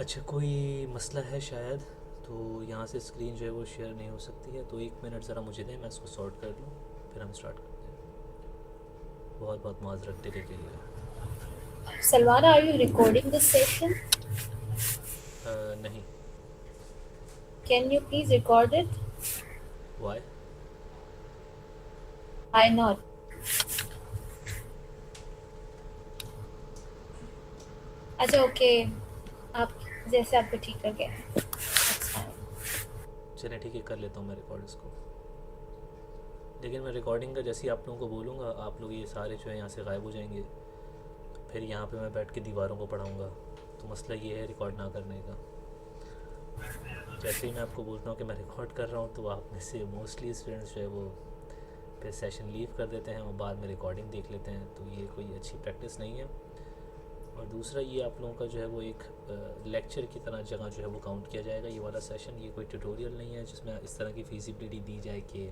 अच्छा, कोई मसला है शायद, तो यहाँ से स्क्रीन जो है वो शेयर नहीं हो सकती है, तो 1 मिनट ज़रा मुझे दें, मैं इसको सॉर्ट कर लूँ, फिर हम स्टार्ट करते हैं। बहुत बहुत माजरत डिले के लिए। Salwana, are you recording this session? नहीं। Can you please record it? Why? Why not? अच्छा ओके, आप जैसे आपको ठीक लगे। That's fine. चलें ठीक है, कर लेता हूँ मैं रिकॉर्ड इसको। लेकिन मैं रिकॉर्डिंग का जैसे ही आप लोगों को बोलूँगा, आप लोग ये सारे जो है यहाँ से गायब हो जाएंगे। फिर यहाँ पे मैं बैठ के दीवारों को पढ़ाऊँगा, तो मसला ये है रिकॉर्ड ना करने का। जैसे ही मैं आपको बोलता हूँ कि मैं रिकॉर्ड कर रहा हूँ, तो आप में से मोस्टली स्टूडेंट्स जो है वो फिर सेशन लीव कर देते हैं और बाद में रिकॉर्डिंग देख लेते हैं, तो ये कोई अच्छी प्रैक्टिस नहीं है। और दूसरा, ये आप लोगों का जो है वो एक लेक्चर की तरह जगह जो है वो काउंट किया जाएगा, ये वाला सेशन। ये कोई ट्यूटोरियल नहीं है जिसमें इस तरह की फिजिबिलिटी दी जाए कि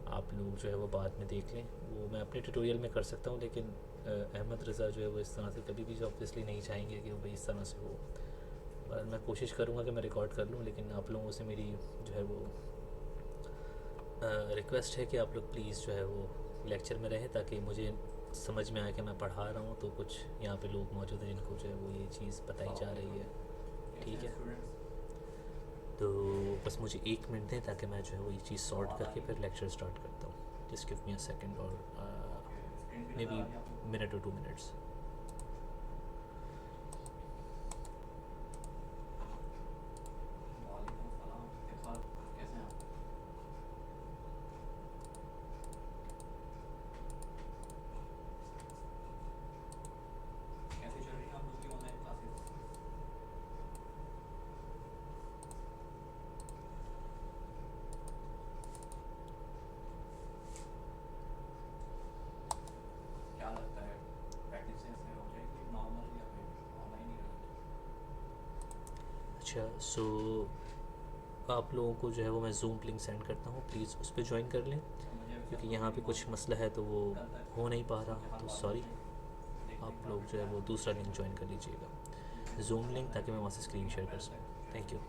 आप लोग जो है वो बाद में देख लें। वो मैं अपने ट्यूटोरियल में कर सकता हूँ, लेकिन अहमद रज़ा जो है वो इस तरह से कभी भी ऑब्वियसली नहीं चाहेंगे कि वो भाई इस तरह से हो। और मैं कोशिश करूँगा कि मैं रिकॉर्ड कर लूँ, लेकिन आप लोगों से मेरी जो है वो रिक्वेस्ट है कि आप लोग प्लीज़ जो है वो लेक्चर में रहें, ताकि मुझे समझ में आए कि मैं पढ़ा रहा हूँ, तो कुछ यहाँ पे लोग मौजूद हैं जिनको जो है वो ये चीज़ बताई जा रही है। ठीक है, तो बस मुझे 1 मिनट दें ताकि मैं जो है वो ये चीज़ सॉर्ट करके फिर लेक्चर स्टार्ट करता हूँ। Just give me a second, और मे बी मिनट और 2 मिनट्स। अच्छा, सो आप लोगों को जो है वो मैं जूम लिंक सेंड करता हूँ, प्लीज़ उस पर ज्वाइन कर लें, क्योंकि यहाँ पे कुछ मसला है तो वो हो नहीं पा रहा, तो सॉरी। आप लोग जो है वो दूसरा लिंक ज्वाइन कर लीजिएगा, जूम लिंक, ताकि मैं वहाँ से स्क्रीन शेयर कर सकूँ। Thank you.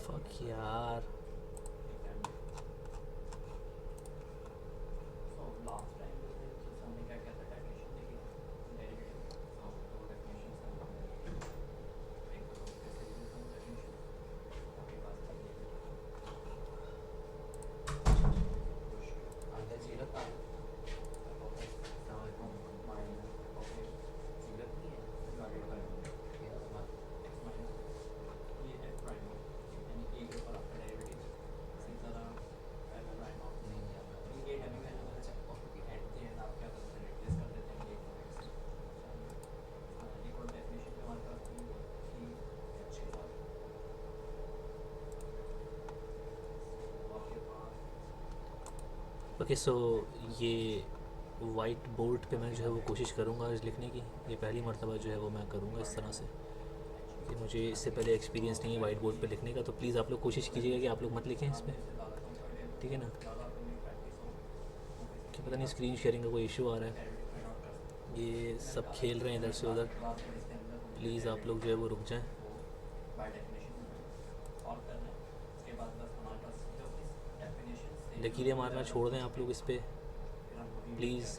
फक यार। ओके सो ये वाइट बोर्ड पे मैं जो है वो कोशिश करूँगा आज लिखने की। ये पहली मरतबा जो है वो मैं करूँगा इस तरह से, कि मुझे इससे पहले एक्सपीरियंस नहीं है वाइट बोर्ड पे लिखने का। तो प्लीज़ आप लोग कोशिश कीजिएगा कि आप लोग मत लिखें इस पर, ठीक है ना। कि पता नहीं स्क्रीन शेयरिंग का कोई इशू आ रहा है, ये सब खेल रहे हैं इधर से उधर। प्लीज़ आप लोग जो है वो रुक जाएं। लकीरें मारना छोड़ दें आप लोग इस पर प्लीज़।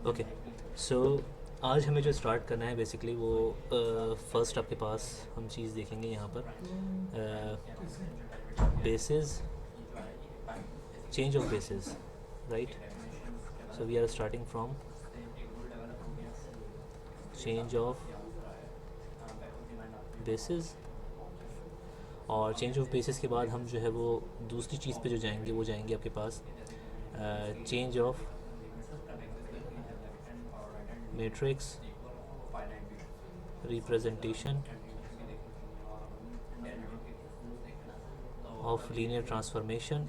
ओके सो आज हमें जो स्टार्ट करना है बेसिकली वो फर्स्ट आपके पास हम चीज़ देखेंगे यहाँ पर basis, change of basis, right. So we are starting from change of basis, और चेंज ऑफ बेसिस के बाद हम जो है वो दूसरी चीज़ पे जो जाएंगे वो जाएंगे आपके पास change of matrix representation of linear transformation.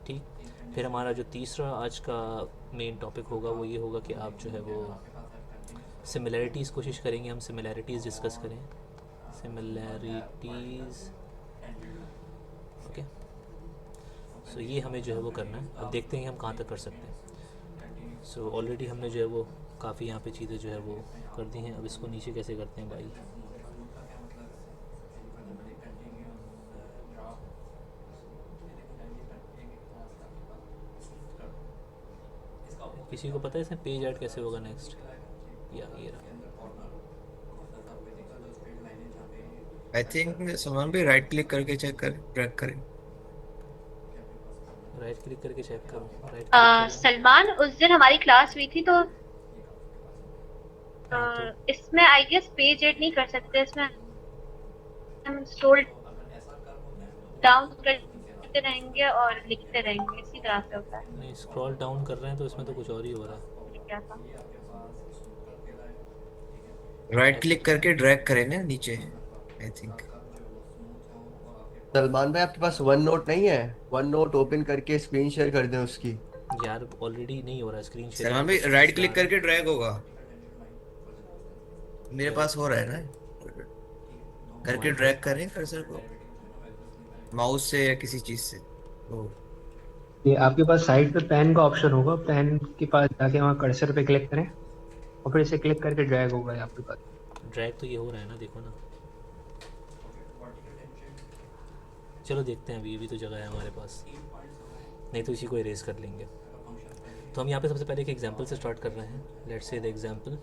ठीक, फिर हमारा जो तीसरा आज का मेन टॉपिक होगा वो ये होगा कि आप जो है वो सिमिलैरिटीज़ कोशिश करेंगे, हम सिमिलैरिटीज़ डिस्कस करें, सिमिलैरिटीज़। ओके सो ये हमें जो है वो करना है। अब देखते हैं हम कहाँ तक कर सकते हैं। सो ऑलरेडी हमने जो है वो काफ़ी यहाँ पे चीज़ें जो है वो कर दी हैं। अब इसको नीचे कैसे करते हैं भाई। किसी को पता है इसमें पेज ऐड कैसे होगा नेक्स्ट, या ये रहा। आई थिंक समान भी राइट क्लिक करके चेक कर ट्रैक करें। राइट क्लिक करके चेक करूँ, राइट क्लिक सलमान, उस दिन हमारी क्लास हुई थी तो हाँ, इसमें आई गेस पेज ऐड नहीं कर सकते। इसमें हम स्क्रॉल डाउन करते रहेंगे और लिखते रहेंगे, इसी तरह से होता है। नहीं स्क्रॉल डाउन कर रहे हैं तो इसमें तो कुछ और ही हो रहा है। क्या था? राइट क्लिक करके ड्रैग करें ना नीचे, आई थिंक। सलमान भाई आपके पास वन नोट नहीं है? वन नोट ओपन करके स्क्रीन शेयर कर दें उसकी। यार ऑलरेडी नहीं हो रहा है स्क्रीन सलमान भी शेयरिंग। राइट क्लिक करके ड्रैग होगा, मेरे पास हो रहा है ना, करके ड्रैग करें कर्सर को माउस से या किसी चीज से। ओ ये आपके पास साइड पे पेन का ऑप्शन होगा, पेन के पास जाके वहाँ कर्सर पे क्लिक करें और फिर इसे क्लिक करके ड्रैग होगा आपके पास। ड्रैग तो ये हो रहा है ना, देखो ना। चलो देखते हैं, अभी भी तो जगह है हमारे पास, नहीं तो इसी को इरेज कर लेंगे। तो हम यहाँ पे सबसे पहले एक एग्जांपल से स्टार्ट कर रहे हैं। Let's say the example.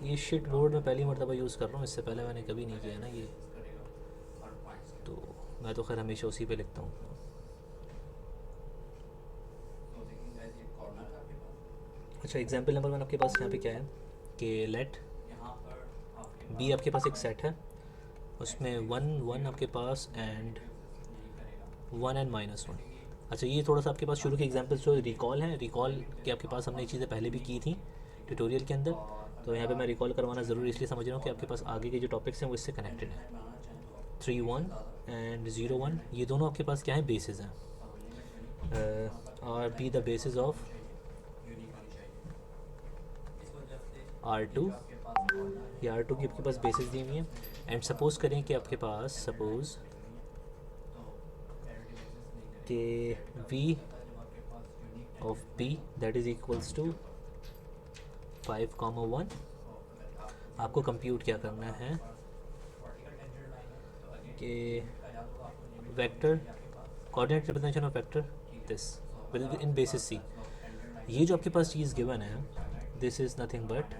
ये शीट बोर्ड में पहली मरतबा यूज़ कर रहा हूँ, इससे पहले मैंने कभी नहीं किया ना ये, तो मैं तो खैर हमेशा उसी पे लिखता हूँ। अच्छा, एग्जांपल नंबर 1 आपके पास यहाँ पे क्या है कि लेट बी आपके पास एक सेट है, उसमें 1 आपके पास एंड 1 एंड -1। अच्छा, ये थोड़ा सा आपके पास शुरू के एग्जांपल्स जो रिकॉल हैं, रिकॉल के आपके पास हमने चीज़ें पहले भी की थी ट्यूटोरियल के अंदर, तो यहाँ पे मैं रिकॉल करवाना ज़रूरी इसलिए समझ रहा हूँ कि आपके पास आगे के जो टॉपिक्स हैं वो इससे कनेक्टेड हैं। 3-1 एंड 0-1 ये दोनों आपके पास क्या है, बेसिस हैं, R be the basis of R2। ये R2 की आपके पास बेसिस दी हुई है। एंड सपोज करें कि आपके पास सपोज कि V of B that is equals to 5,1। आपको कंप्यूट क्या करना है कि vector coordinate representation of vector this in basis C। ये जो आपके पास चीज़ गिवन है, दिस इज़ नथिंग बट,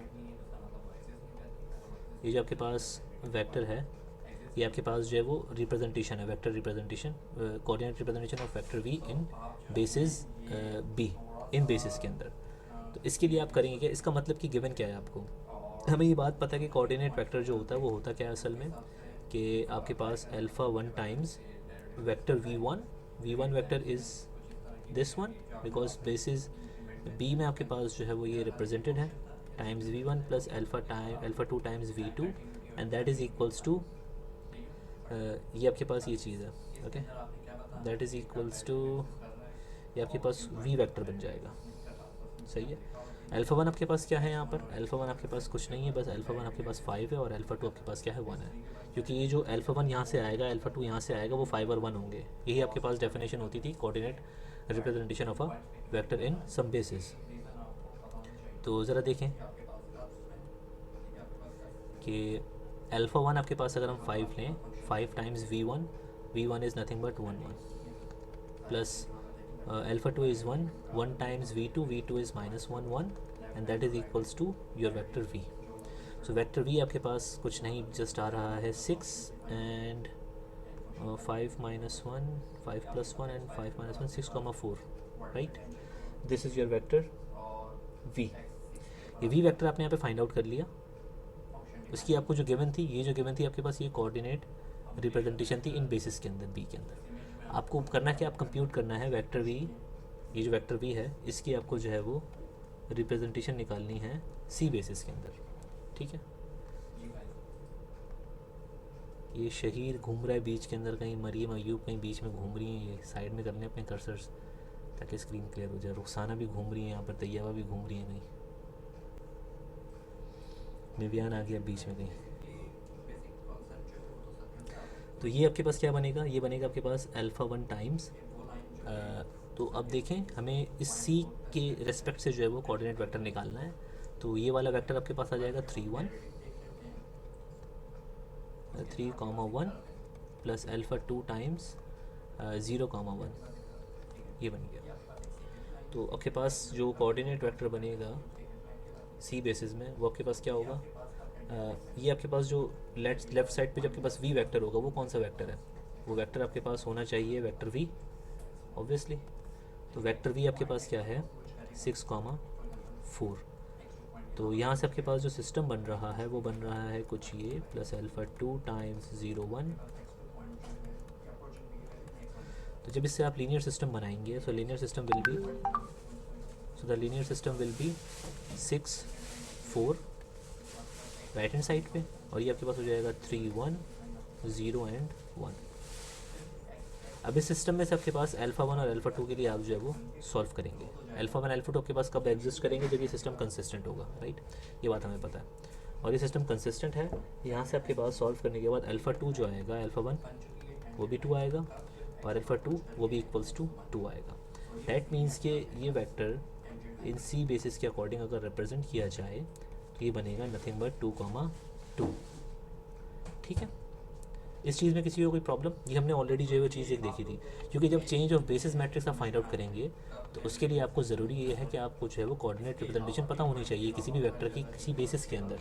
ये जो आपके पास वेक्टर है, ये आपके पास जो है वो रिप्रेजेंटेशन है, vector representation, coordinate representation of vector V in basis B, in basis के अंदर। तो इसके लिए आप करेंगे क्या, इसका मतलब कि गिवन क्या है आपको, हमें ये बात पता है कि कोऑर्डिनेट वेक्टर जो होता है वो होता क्या है असल में, कि आपके पास α1 times vector V1 v1 vector is this one, because basis b में आपके पास जो है वो ये रिप्रेजेंटेड है times v1 plus alpha two times v2 and that is equals to ये आपके पास ये चीज़ है, okay, that is equals to ये आपके पास v वेक्टर बन जाएगा, सही है। अल्फ़ा वन आपके पास क्या है यहाँ पर, अल्फ़ा वन आपके पास कुछ नहीं है, बस अल्फ़ा वन आपके पास 5 है और अल्फ़ा टू आपके पास क्या है 1 है, क्योंकि ये जो अल्फ़ा वन यहाँ से आएगा अल्फ़ा टू यहाँ से आएगा वो 5 और 1 होंगे। यही आपके पास डेफिनेशन होती थी coordinate representation of a vector in some basis. तो ज़रा देखें कि अल्फ़ा वन आपके पास अगर हम 5 लें, 5 times v1 is nothing but 1 plus alpha two is 1 times v2 is -1 and that is equals to your vector v। So vector v आपके पास कुछ नहीं, जस्ट आ रहा है 6 and 5 minus 1 5 plus 1 and 5 minus 1 6,4, right. This is your vector v। ये v vector आपने यहाँ पे find out कर लिया। उसकी आपको जो गिवन थी, ये जो गिवन थी आपके पास, ये कोऑर्डिनेट रिप्रेजेंटेशन थी इन बेसिस के अंदर b के अंदर। आपको करना क्या, आप कंप्यूट करना है वेक्टर v, ये जो वेक्टर v है इसकी आपको जो है वो रिप्रेजेंटेशन निकालनी है c बेसिस के अंदर, ठीक है। ये शहीर घूम रहा है बीच के अंदर, कहीं मरियम अयूब कहीं बीच में घूम रही हैं, ये साइड में करने अपने कर्सर्स ताकि स्क्रीन क्लियर हो जाए। रुखसाना भी घूम रही है यहाँ पर, तैयबा भी घूम रही है कहीं, निवियान आ गया बीच में कहीं। तो ये आपके पास क्या बनेगा, ये बनेगा आपके पास अल्फ़ा वन टाइम्स, तो अब देखें हमें इस c के रेस्पेक्ट से जो है वो कोऑर्डिनेट वेक्टर निकालना है। तो ये वाला वेक्टर आपके पास आ जाएगा 3,1 प्लस अल्फ़ा टू टाइम्स 0,1, ये बन गया। तो आपके पास जो कोऑर्डिनेट वेक्टर बनेगा c बेसिस में वो आपके पास क्या होगा, ये आपके पास जो लेफ़्ट साइड पे जो आपके पास v वेक्टर होगा वो कौन सा वेक्टर है, वो वेक्टर आपके पास होना चाहिए वेक्टर v ऑब्वियसली। तो वेक्टर v आपके पास क्या है 6,4। तो यहाँ से आपके पास जो सिस्टम बन रहा है वो बन रहा है कुछ ये प्लस अल्फ़ा टू टाइम्स 0,1। तो जब इससे आप लीनियर सिस्टम बनाएंगे, सो linear system will be, so the linear system will be 6 4 right hand side पे, और ये आपके पास हो जाएगा 3 1 0 एंड 1। अब इस सिस्टम में से आपके पास अल्फ़ा वन और अल्फ़ा टू के लिए आप जो है वो सॉल्व करेंगे। अल्फ़ा वन अल्फ़ा टू आपके पास कब एग्जिस्ट करेंगे, जब ये सिस्टम कंसिस्टेंट होगा, राइट, ये बात हमें पता है। और ये सिस्टम कंसिस्टेंट है, यहाँ से आपके पास सॉल्व करने के बाद अल्फ़ा टू जो आएगा, अल्फ़ा वन वो भी 2 आएगा और अल्फ़ा टू वो भी इक्वल्स टू 2 आएगा। दैट मीन्स कि ये वेक्टर इन c बेसिस के अकॉर्डिंग अगर रिप्रेजेंट किया जाए तो ये बनेगा नथिंग बट 2,2, ठीक है। इस चीज़ में किसी को कोई प्रॉब्लम, ये हमने ऑलरेडी जो है वो चीज़ एक देखी थी, क्योंकि जब चेंज ऑफ बेसिस मैट्रिक्स आप फाइंड आउट करेंगे तो उसके लिए आपको ज़रूरी ये है कि आपको जो है वो कोऑर्डिनेट रिप्रेजेंटेशन पता होनी चाहिए किसी भी वेक्टर की किसी बेसिस के अंदर।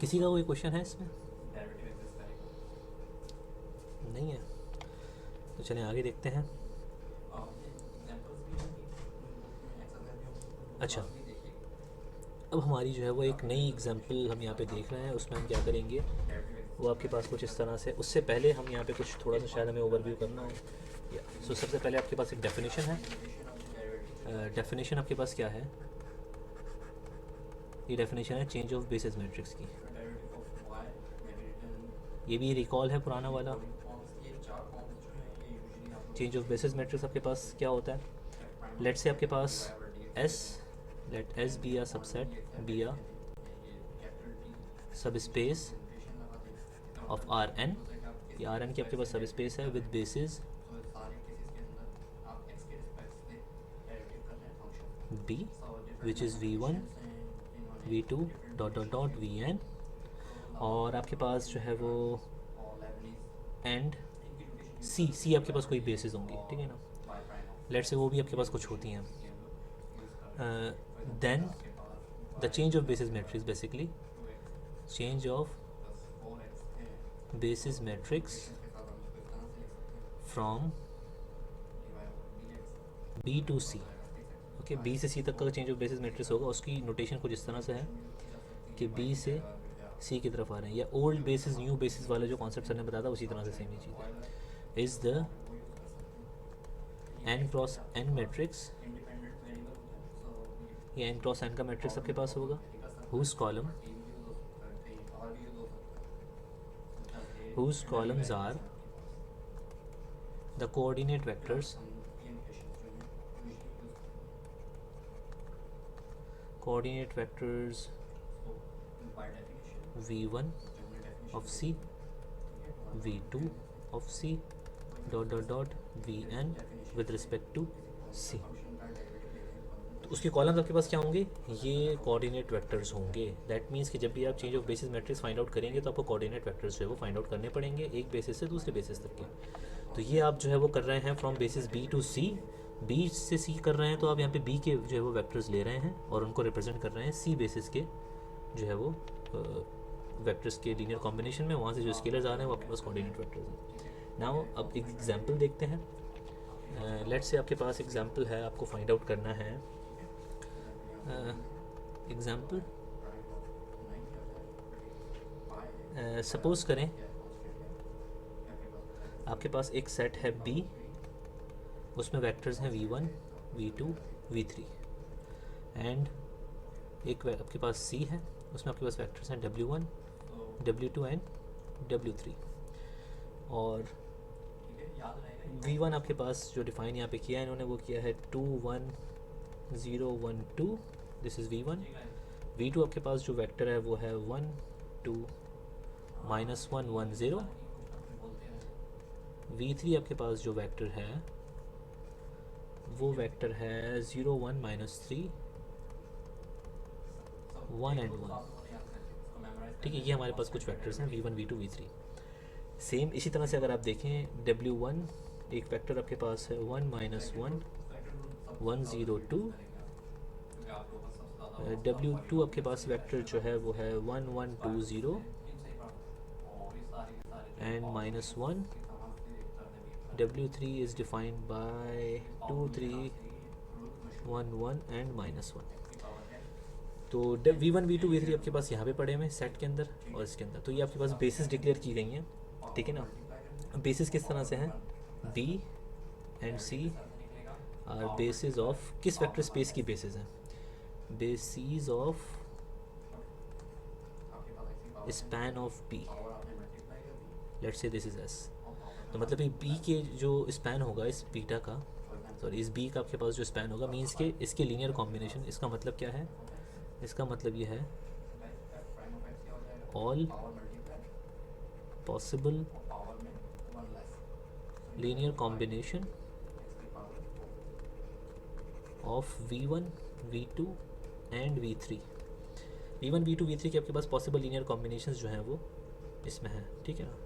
किसी का कोई क्वेश्चन है इसमें? नहीं है, तो चलें आगे देखते हैं। अच्छा, अब हमारी जो है वो एक नई एग्जांपल हम यहाँ पे देख रहे हैं, उसमें हम क्या करेंगे वो आपके पास कुछ इस तरह से। उससे पहले हम यहाँ पे कुछ थोड़ा सा शायद हमें ओवरव्यू करना हो। सो सबसे पहले आपके पास एक डेफिनेशन है। डेफिनेशन आपके पास क्या है, ये डेफिनेशन है चेंज ऑफ बेसिस मैट्रिक्स की। ये भी रिकॉल है पुराना वाला। चेंज ऑफ बेसिस मैट्रिक्स आपके पास क्या होता है, लेट से आपके पास S, let S be a subset, be a subspace of Rn। ये Rn की आपके पास सबस्पेस है with basis B which is v1 v2 dot dot dot vn, और आपके पास जो है वो एंड C आपके पास कोई बेसिस होंगी, ठीक है ना, लेट से वो भी आपके पास कुछ होती हैं। then the change of basis matrix, basically change of basis matrix from B to C, okay, B से सी तक का चेंज ऑफ बेसिस मैट्रिक्स होगा, उसकी नोटेशन कुछ इस तरह से है कि बी से सी की तरफ आ रहे हैं, या ओल्ड बेसिस न्यू बेसिस वाला जो कॉन्सेप्ट सर ने बताया था उसी तरह से सेम ही चीज़ है। Is the N cross N matrix, ये एन क्रॉस एन का मैट्रिक्स आपके पास होगा, whose columns are the coordinate vectors v1 of c, v2 of c dot dot dot vn with respect to c। तो उसके कॉलम्स आपके पास क्या होंगे, ये कोऑर्डिनेट वेक्टर्स होंगे। दैट मीन्स कि जब भी आप change of basis matrix find out करेंगे तो आपको कोऑर्डिनेट वेक्टर्स जो है वो फाइंड आउट करने पड़ेंगे, एक बेसिस से दूसरे बेसिस तक के। तो ये आप जो है वो कर रहे हैं from basis B to C, B से सी कर रहे हैं तो आप यहाँ पे बी के जो है वो वेक्टर्स ले रहे हैं और उनको रिप्रेजेंट कर रहे हैं सी बेसिस के जो है वो वेक्टर्स के लीनियर कॉम्बिनेशन में, वहाँ से जो स्केलर्स आ रहे हैं वो आपके पास कोऑर्डिनेट वेक्टर्स हैं। नाउ अब एक एग्जांपल देखते हैं। लेट्स से आपके पास एग्जांपल है, आपको फाइंड आउट करना है एग्जांपल। सपोज करें आपके पास एक सेट है B, उसमें वेक्टर्स हैं v1, v2, v3 एंड एक आपके पास C है, उसमें आपके पास वेक्टर्स हैं w1, w2 एंड w3। और v1 आपके पास जो डिफाइन यहाँ पे किया है इन्होंने वो किया है 2 1 0 1 2, दिस इज़ v1। v2 आपके पास जो वेक्टर है वो है 1 2 -1 1 0। v3 आपके पास जो वेक्टर है वो वेक्टर है 0 1 -3 1 एंड 1। ठीक है, ये हमारे पास कुछ वेक्टर्स हैं v1 v2 v3। सेम इसी तरह से अगर आप देखें w1 एक वेक्टर आपके पास है 1 -1 1 0 2। w2 आपके पास वेक्टर जो है वो है 1 1 2 0 and -1। w3 is defined by 2 3 1 1 and -1। तो v1 v2 v3 आपके पास यहाँ पे पड़े हुए सेट के अंदर और इसके अंदर, तो ये आपके पास बेसिस डिक्लेयर की गई हैं। ठीक है ना, बेसिस किस तरह से हैं, b and c are basis of किस वेक्टर स्पेस की बेसिस हैं, basis of span of p। Let's say this is s। तो मतलब ये b के जो स्पैन होगा इस बीटा का, सॉरी इस b का आपके पास जो स्पैन होगा मीन्स के इसके लीनियर कॉम्बिनेशन। इसका मतलब क्या है, इसका मतलब ये है all possible linear combination of v1 v2 and v3। v1 v2 v3 के आपके पास पॉसिबल लीनियर कॉम्बिनेशंस जो हैं वो इसमें हैं। ठीक है ना,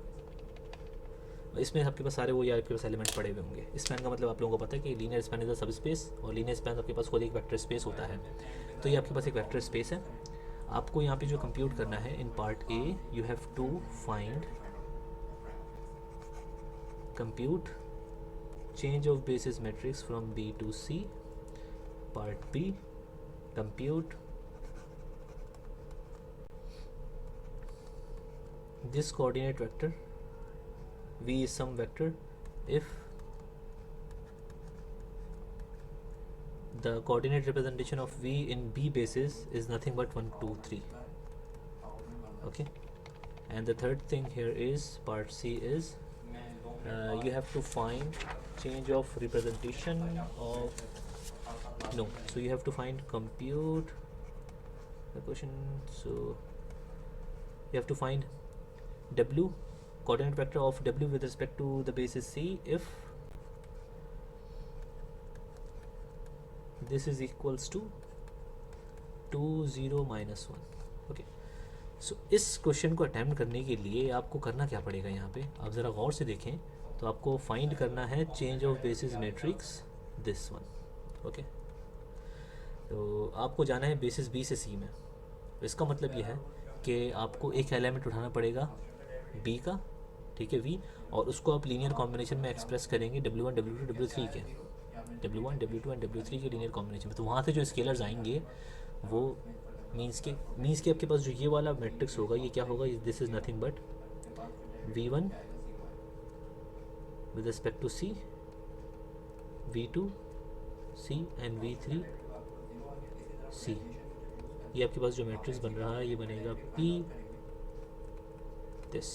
इसमें आपके पास सारे वो या आपके पास एलिमेंट पड़े हुए होंगे। स्पैन का मतलब आप लोगों को पता है कि लीनियर स्पैन इज अ सब स्पेस, और लीनियर स्पैन आपके पास खुद एक वेक्टर स्पेस होता है। तो ये आपके पास एक वेक्टर स्पेस है। आपको यहाँ पे जो कंप्यूट करना है in part A, you have to find compute change of basis matrix from B to C. Part B, compute this coordinate vector v is some vector if the coordinate representation of v in b basis is nothing but 1 2 3. Okay, and the third thing here is part c is you have to find change of representation of so you have to find compute the question. So you have to find w coordinate vector of w with respect to the basis c if this is equals to 2 0 -1. Okay, सो इस question को attempt करने के लिए आपको करना क्या पड़ेगा, यहाँ पे आप ज़रा गौर से देखें तो आपको फाइंड करना है change of basis matrix this one. Okay, तो आपको जाना है बेसिस बी से सी में। तो इसका मतलब ये है कि आपको एक एलिमेंट उठाना पड़ेगा b का, ठीक है v, और उसको आप लीनियर कॉम्बिनेशन में एक्सप्रेस करेंगे w1 w2 w3 के। W1 W2 एंड W3 के लीनियर कॉम्बिनेशन में। तो वहाँ से जो स्केलर्स आएंगे वो मीन्स के आपके पास जो ये वाला मैट्रिक्स होगा ये क्या होगा, this is nothing but V1 with respect to C, V2 C and V3 C। ये आपके पास जो मैट्रिक्स बन रहा है ये बनेगा P दिस,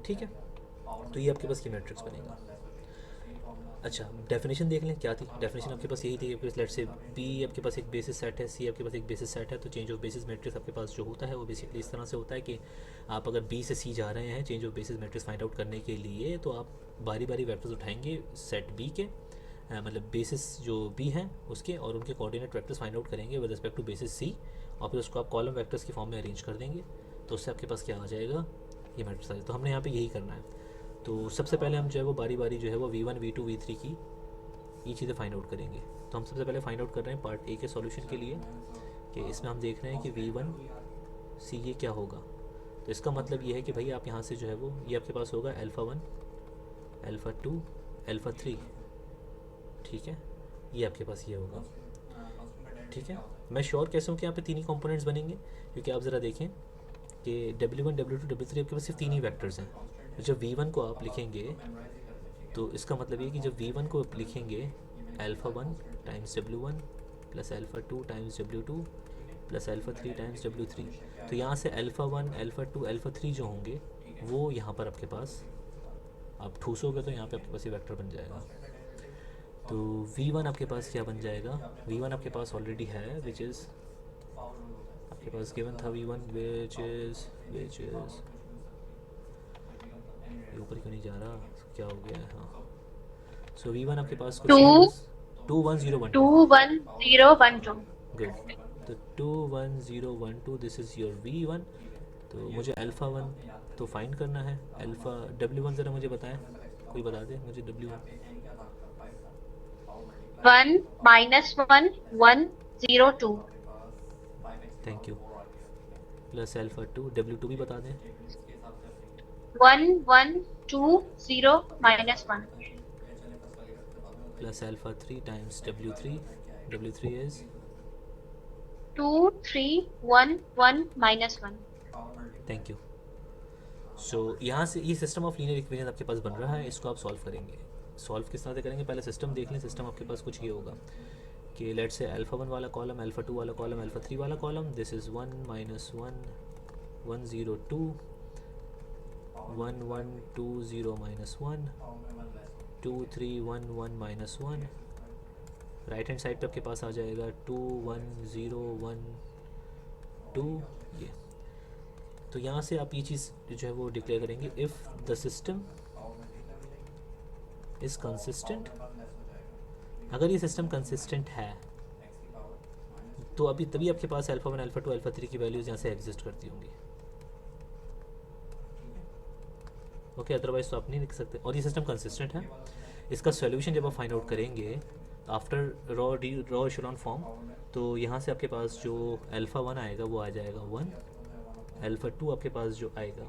ठीक है। तो ये आपके पास ये मैट्रिक्स बनेगा। अच्छा, डेफिनेशन देख लें क्या थी। डेफिनेशन आपके पास यही थी कि लेट्स से बी आपके पास एक बेसिस सेट है, सी आपके पास एक बेसिस सेट है, तो चेंज ऑफ बेसिस मैट्रिक्स आपके पास जो होता है वो बेसिकली इस तरह से होता है कि आप अगर बी से सी जा रहे हैं change of basis matrix find out करने के लिए, तो आप बारी बारी वेक्टर्स उठाएंगे सेट बी के, मतलब बेसिस जो बी हैं उसके, और उनके कोऑर्डिनेट वेक्टर्स फाइंड आउट करेंगे विद रिस्पेक्ट टू बेसिस सी, और फिर उसको आप कॉलम वेक्टर्स की फॉर्म में अरेंज कर देंगे, तो उससे आपके पास क्या आ जाएगा, ये मैट्रिक्स आ जाएगा। तो हमने यहाँ पे यही करना है। तो सबसे पहले हम जो है वो बारी बारी जो है वो V1 V2 V3 की ये चीज़ें फाइंड आउट करेंगे। तो हम सबसे पहले फाइंड आउट कर रहे हैं पार्ट ए के सॉल्यूशन के लिए, कि इसमें हम देख रहे हैं कि V1 C ये क्या होगा। तो इसका मतलब ये है कि भाई आप यहाँ से जो है वो ये आपके पास होगा α1 α2 α3, ठीक है, ये आपके पास ये होगा, ठीक है। मैं श्योर कैसे हूँ कि यहाँ पे तीन ही कंपोनेंट्स बनेंगे, क्योंकि आप ज़रा देखें कि W1 W2 W3 आपके पास सिर्फ तीन ही वेक्टर्स हैं। तो जब V1 को आप लिखेंगे तो इसका मतलब ये कि जब V1 को आप लिखेंगे α1 times W1 plus α2 times W2 plus α3 times W3, तो यहाँ से α1 α2 α3 जो होंगे वो यहाँ पर आपके पास आप ठूसोगे तो यहाँ पे आपके पास ये वेक्टर बन जाएगा। तो V1 आपके पास क्या बन जाएगा, V1 आपके पास ऑलरेडी है विच इज़ आपके पास गिवन था V1 विच इज़ ऊपर क्यों नहीं जा रहा, क्या हो गया है। हाँ, सो V1 आपके पास कुछ 21012 21012 गुड। तो 21012 दिस इज़ योर V1। तो मुझे α1 तो फाइंड करना है, अल्फ़ा W1 ज़रा मुझे बताएं, कोई बता दे मुझे W1। 1 -1 1 0 2 thank you. Plus α2 W2 भी बता दें। 1 1 2 0 -1 plus α3 times W3 is 2 3 1 1 -1। Thank you. So यहाँ से ये सिस्टम ऑफ लीनियर इक्वेशन आपके पास बन रहा है, इसको आप सॉल्व करेंगे। सॉल्व किस तरह से करेंगे, पहले सिस्टम देख लें। सिस्टम आपके पास कुछ ये होगा कि लेट्स से α1 वाला कॉलम, α2 वाला कॉलम, α3 वाला column, this is 1 -1 1 0 2 1 1 2 0 -1 2 3 1 1 -1। Right hand side पे आपके पास आ जाएगा 2 1 0 1 2 ये। तो यहाँ से आप ये चीज़ जो है वो डिक्लेयर करेंगे, if the system is consistent. अगर ये सिस्टम कंसिस्टेंट है तो अभी तभी आपके पास α1 α2 α3 की वैल्यूज़ यहाँ से एग्जिस्ट करती होंगी, ओके, अदरवाइज तो आप नहीं लिख सकते। और ये सिस्टम कंसिस्टेंट है। इसका सॉल्यूशन जब आप फाइंड आउट करेंगे आफ्टर रॉ एशेलॉन फॉर्म, तो यहाँ से आपके पास जो α1 आएगा वो आ जाएगा 1, α2 आपके पास जो आएगा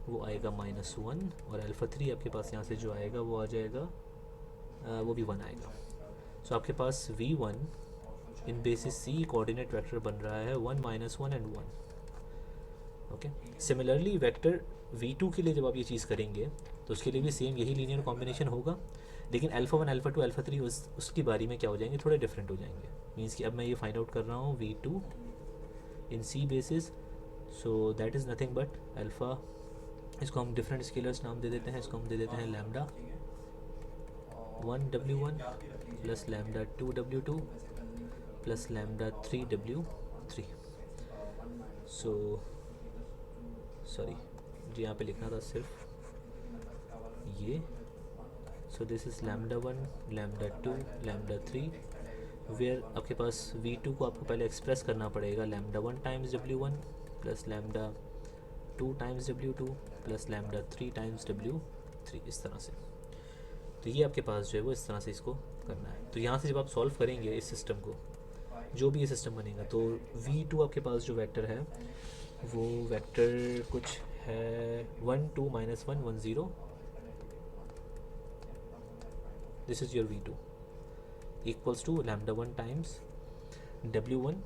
वो आएगा -1, और α3 आपके पास यहाँ से जो आएगा वो आ जाएगा वो भी 1 आएगा। सो आपके पास V1 इन बेसिस C कोऑर्डिनेट वेक्टर बन रहा है 1 -1 and 1, okay. Similarly vector V2 के लिए जब आप ये चीज़ करेंगे तो उसके लिए भी सेम यही लीनियर कॉम्बिनेशन होगा, लेकिन α1 α2 α3 उसकी बारी में क्या हो जाएंगे, थोड़े डिफरेंट हो जाएंगे। मीन्स कि अब मैं ये फाइंड आउट कर रहा हूँ V2 in C basis, so that is nothing but alpha, इसको हम डिफरेंट स्केलर्स नाम दे देते हैं, इसको हम दे देते हैं lambda 1 W1 plus lambda 2 W2 plus lambda 3 W3। So sorry जी, यहाँ पे लिखना था सिर्फ ये। So this is lambda 1 lambda 2 lambda 3, where आपके पास V2 को आपको पहले एक्सप्रेस करना पड़ेगा lambda 1 times W1 plus lambda 2 times W2 plus lambda 3 times W3, इस तरह से। तो ये आपके पास जो है वो इस तरह से इसको करना है। तो यहाँ से जब आप सॉल्व करेंगे इस सिस्टम को, जो भी ये सिस्टम बनेगा, तो V2 आपके पास जो वेक्टर है वो वेक्टर कुछ है 1 2 -1 1 0 this is your v2 equals to lambda 1 times w1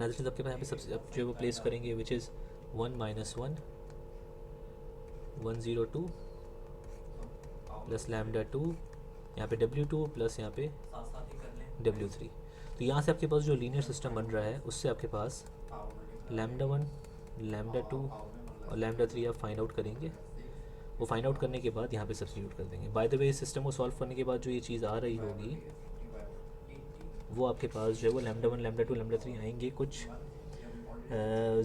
as it is आपके पास यहाँ पे सबसे अब जो वो प्लेस करेंगे which is 1 minus 1 102 plus lambda 2 यहाँ पे w2 प्लस यहाँ पे w3। तो यहाँ से आपके पास जो लीनियर सिस्टम बन रहा है उससे आपके पास लैम्डा 1 लैम्डा 2 और लैम्डा 3 आप फाइंड आउट करेंगे। वो फाइंड आउट करने के बाद यहाँ पे सब्स्टिट्यूट कर देंगे। बाय द वे इस सिस्टम को सॉल्व करने के बाद जो ये चीज़ आ रही होगी वो आपके पास जो है वो लैम्डा 1 लैम्डा 2 लैम्डा 3 आएंगे कुछ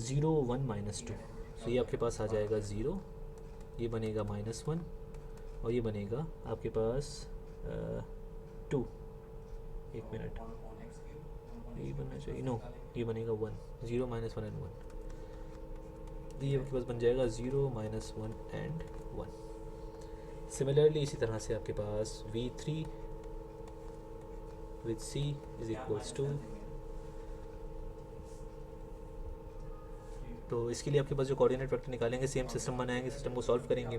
0 1 माइनस 2। तो ये आपके पास आ जाएगा 0, ये बनेगा -1 और ये बनेगा आपके पास 2। एक मिनट, ये बनना चाहिए, नो ये बनेगा 1, 0 -1 एंड 1। तो ये आपके पास बन जाएगा 0 -1 एंड 1। सिमिलरली इसी तरह से आपके पास v3 with c is equals to, तो इसके लिए आपके पास जो कोऑर्डिनेट वेक्टर निकालेंगे सेम सिस्टम बनाएंगे, सिस्टम को सॉल्व करेंगे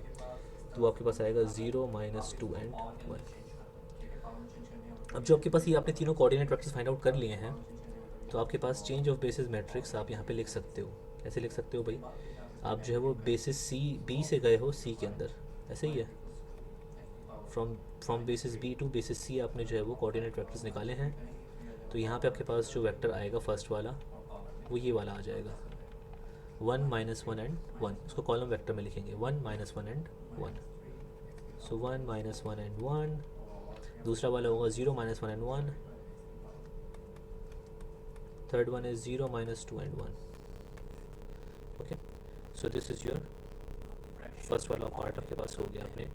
तो आपके पास आएगा 0 -2 एंड 1। अब जो आपके पास ये आपने तीनों कोऑर्डिनेट वेक्टर्स फाइंड आउट कर लिए हैं तो आपके पास चेंज ऑफ बेसिस मैट्रिक्स आप यहाँ पे लिख सकते हो। कैसे लिख सकते हो भाई, आप जो है वो बेसिस सी बी से गए हो सी के अंदर, ऐसे ही है, from basis B to basis C आपने जो है वो कोऑर्डिनेट वेक्टर्स निकाले हैं। तो यहाँ पे आपके पास जो वेक्टर आएगा फर्स्ट वाला वो ये वाला आ जाएगा 1 -1 एंड 1, उसको कॉलम वेक्टर में लिखेंगे 1 -1 एंड 1। So 1 -1 and 1। दूसरा वाला होगा 0 -1 and 1। Third one is 0 -2 and 1। Okay, so this is your first वाला पार्ट आपके पास हो गया। आपने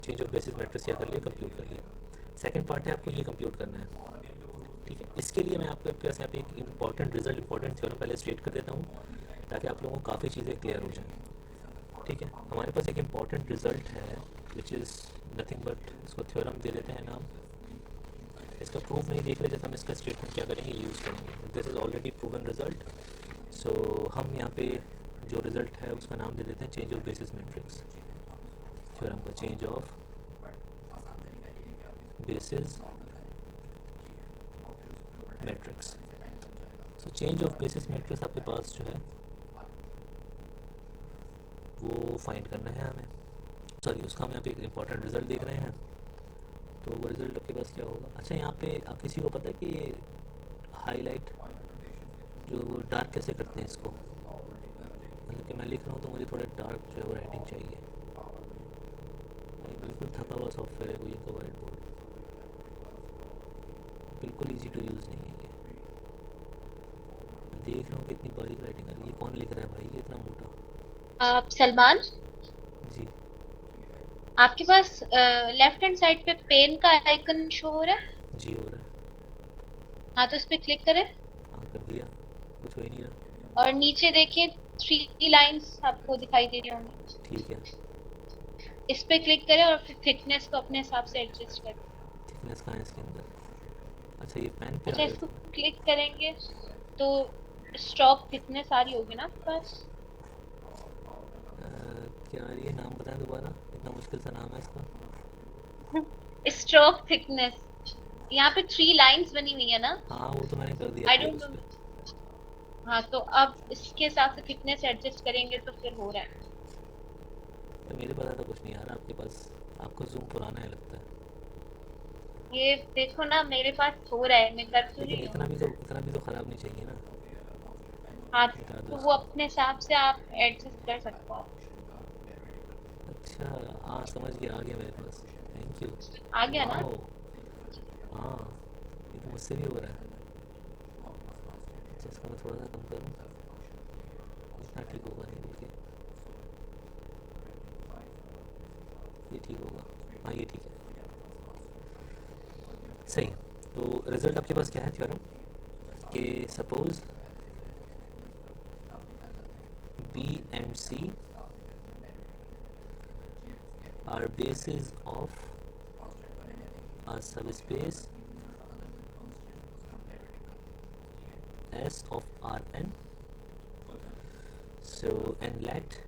चेंज ऑफ बेसिस मैट्रिक्स क्या कर लिया, कंप्यूट कर लिया। सेकंड पार्ट है आपको ये कंप्यूट करना है, ठीक है। इसके लिए मैं आपके पास यहाँ पे एक इंपॉर्टेंट रिजल्ट, इंपॉर्टेंट थ्योरम पहले स्टेट कर देता हूँ ताकि आप लोगों को काफ़ी चीज़ें क्लियर हो जाएं, ठीक है। हमारे पास एक इंपॉर्टेंट रिजल्ट है विच इज़ नथिंग बट, इसको थ्योरम दे देते हैं नाम। इसका प्रूफ नहीं देख रहे, जैसे हम इसका स्टेटमेंट क्या करेंगे, यूज़ करेंगे। This is already proven result. So हम यहाँ पे जो रिजल्ट है उसका नाम दे देते हैं change of basis matrix, theorem का change of basis matrix. So change of basis matrix आपके पास जो है वो फाइंड करना है हमें, सॉरी उसका हम यहाँ पे एक इंपॉर्टेंट रिजल्ट देख रहे हैं। तो वो रिजल्ट आपके पास क्या होगा, अच्छा यहाँ पे आप किसी को पता है कि ये हाईलाइट जो डार्क कैसे करते हैं इसको, मतलब कि मैं लिख रहा हूँ तो मुझे थोड़ा डार्क जो है वो राइटिंग चाहिए। बिल्कुल थका हुआ सॉफ्टवेयर है वो, ये कवर्ड बोर्ड बिल्कुल इजी टू यूज़ नहीं है ये। देख रहा हूँ कितनी बारीक राइटिंग आ रही है। कौन लिख रहा है भाई ये इतना मोटा? सलमान, जी आपके पास लेफ्ट हैंड साइड पे पेन का आइकन शो हो रहा है? जी हो रहा है। हाँ, तो इस पे क्लिक करें हाँ कर दिया, कुछ हो ही नहीं रहा। और नीचे देखिए 3 लाइंस आपको दिखाई दे रही होंगी, ठीक है, इस पे क्लिक करें और फिर थिकनेस को अपने हिसाब से एडजस्ट करें। थिकनेस कहाँ है इसके अंदर? अच्छा ये पेन पे आ अच्छा, गया इसको था। क्लिक करेंगे तो स्ट्रोक थिकनेस आ रही होगी ना आपके पास? क्या ये नाम बताएं दोबारा, इतना मुश्किल सा नाम है इसका। स्ट्रोक थिकनेस, यहाँ पे 3 लाइंस बनी हुई है ना? हाँ वो तो मैंने कर दिया आई clear डोंट उस नो। पे। हाँ, तो अब इसके हिसाब से थिकनेस एडजस्ट करेंगे तो फिर हो रहा है। तो मेरे पास ऐसा कुछ नहीं आ रहा, आपके पास, आपको जूम पुराना है लगता है। ये देखो ना, मेरे पास हो रहा है, मैं कर तो लेकिन रही इतना हूँ। भी तो ख़राब नहीं चाहिए ना। हाँ, बता दो तो वो इसको। अपने हिसाब से आप एडजस्ट कर सकते हो। अच्छा हाँ समझ गया, आ गया मेरे पास, थैंक यू। आ गया ना? वाओ हाँ, ये तो मुझसे भी हो रहा है। अच्छा इसका मैं थोड़ा सा कम करूँ, इतना ठीक होगा नहीं बल्कि ये ठीक होगा। हाँ ये ठीक है, सही। तो रिजल्ट आपके पास क्या है थ्योरम कि suppose B and C are bases of a subspace S of Rn. So and let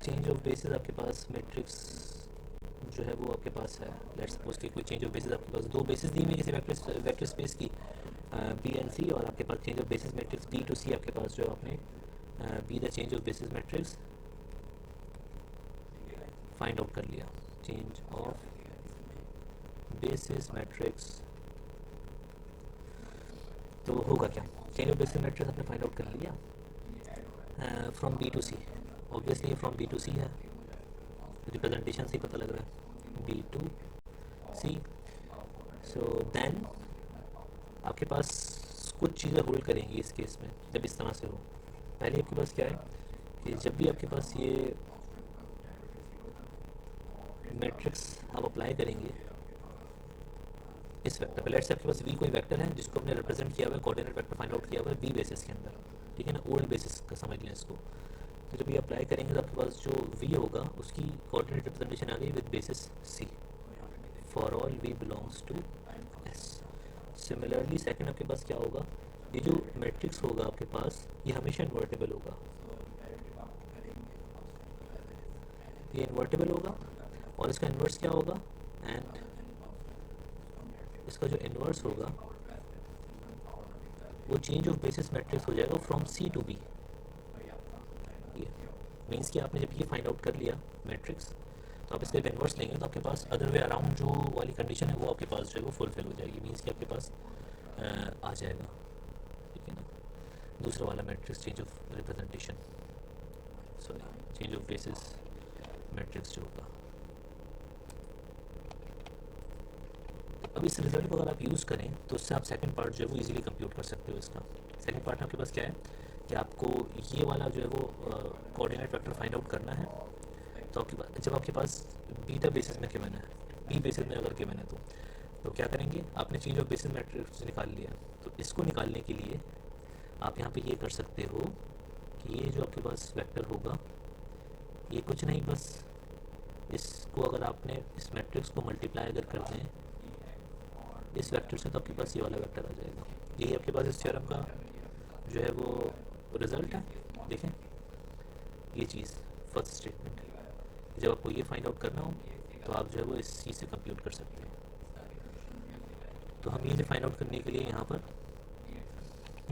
change of basis आपके पास मैट्रिक्स जो है वो आपके पास है। लेट्स सपोज कि कोई चेंज ऑफ बेसिस आपके पास दो बेसिस दी हुई है किसी वेक्टर स्पेस की बी एंड सी, और आपके पास change of basis matrix B to C आपके पास जो है आपने B the change of basis matrix find out कर लिया। चेंज ऑफ बेसिस मैट्रिक्स तो होगा क्या, चेंज ऑफ बेसिस मैट्रिक्स आपने फाइंड आउट कर लिया from B to C. Obviously from B to C है, रिप्रेजेंटेशन से ही पता लग रहा है B to C. So then आपके पास कुछ चीज़ें होल्ड करेंगी इस केस में जब इस तरह से हो। पहले आपके पास क्या है कि जब भी आपके पास ये मैट्रिक्स आप अप्लाई करेंगे इस वेक्टर पे, लेट्स से आपके पास वी कोई वेक्टर है जिसको हमने रिप्रेजेंट किया हुआ है, कोऑर्डिनेट वेक्टर फाइंड आउट किया हुआ है वी बेसिस के अंदर, ठीक है ना, ओल्ड बेसिस का समझ लें इसको। तो जब ये अप्लाई करेंगे तो आपके पास जो वी होगा उसकी कोऑर्डिनेट रिप्रेजेंटेशन आ गई with basis C for all V belongs to S. Similarly second आपके पास क्या होगा, ये जो मैट्रिक्स होगा आपके पास ये हमेशा इन्वर्टेबल होगा, ये इन्वर्टेबल होगा और इसका इन्वर्स क्या होगा, एंड इसका जो इन्वर्स होगा वो चेंज ऑफ बेसिस मैट्रिक्स हो जाएगा from C to B. Means कि आपने जब ये फाइंड आउट कर लिया मैट्रिक्स तो आप इसका इन्वर्स लेंगे तो आपके पास अदर वे अराउंड जो वाली कंडीशन है वो आपके पास जो है वो फुलफिल हो जाएगी। मीन्स कि आपके पास आ जाएगा, ठीक है ना, दूसरा वाला matrix change of representation, sorry change of basis matrix जो होगा। अब इस रिजल्ट को अगर आप यूज़ करें तो उससे आप सेकंड पार्ट जो है वो इजीली कंप्यूट कर सकते हो। इसका सेकंड पार्ट आपके पास क्या है कि आपको ये वाला जो है वो कोऑर्डिनेट वेक्टर फाइंड आउट करना है। तो आपके पास जब आपके पास बीटा बेसिस में गिवन है, बी बेसिस में अगर गिवन है तो क्या करेंगे, आपने चेंज ऑफ बेसिस मैट्रिक्स निकाल लिया, तो इसको निकालने के लिए आप यहाँ पे ये कर सकते हो कि ये जो आपके पास वेक्टर होगा ये कुछ नहीं, बस इसको अगर आपने इस मैट्रिक्स को मल्टीप्लाई अगर कर दें इस वेक्टर से तो आपके पास ये वाला वेक्टर आ जाएगा। यही आपके पास इस थ्योरम का जो है वो रिजल्ट है। देखें ये चीज़ फर्स्ट स्टेटमेंट, जब आपको ये फाइंड आउट करना हो तो आप जो है वो इस चीज़ से कंप्यूट कर सकते हैं। तो हम ये फाइंड आउट करने के लिए यहाँ पर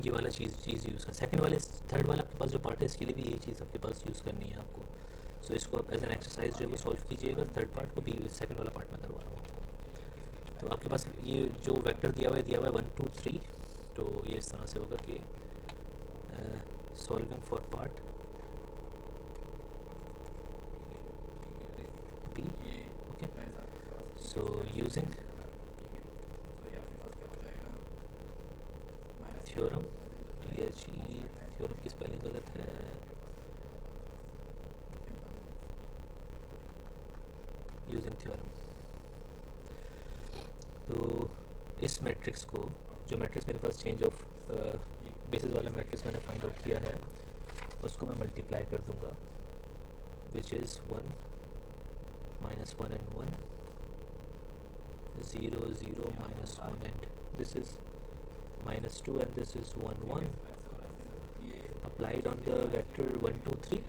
ये वाला चीज़ यूज़ कर, सेकंड वाले थर्ड वाला आपके पास जो पार्ट है इसके लिए भी ये चीज़ आपके पास यूज़ करनी है आपको। सो इसको आप एज एन एक्सरसाइज जो है वो सॉल्व कीजिएगा, थर्ड पार्ट को भी सेकंड वाला पार्ट में करवा रहा हूँ। तो आपके पास ये जो वेक्टर दिया हुआ है 1 2 3, तो ये इस तरह से होगा कि solving for part B, okay, so using theorem, ये थ्योरम की स्पेलिंग गलत है, यूजिंग थ्योरम। तो इस मैट्रिक्स को, जो मैट्रिक्स मेरे पास चेंज ऑफ बेसिस वाला मैट्रिक्स मैंने फाइंड आउट किया है, उसको मैं मल्टीप्लाई कर दूंगा which is 1 -1 and 1 0 0 -1 and this is -2 and this is 1 1 applied on the vector 1 2 3।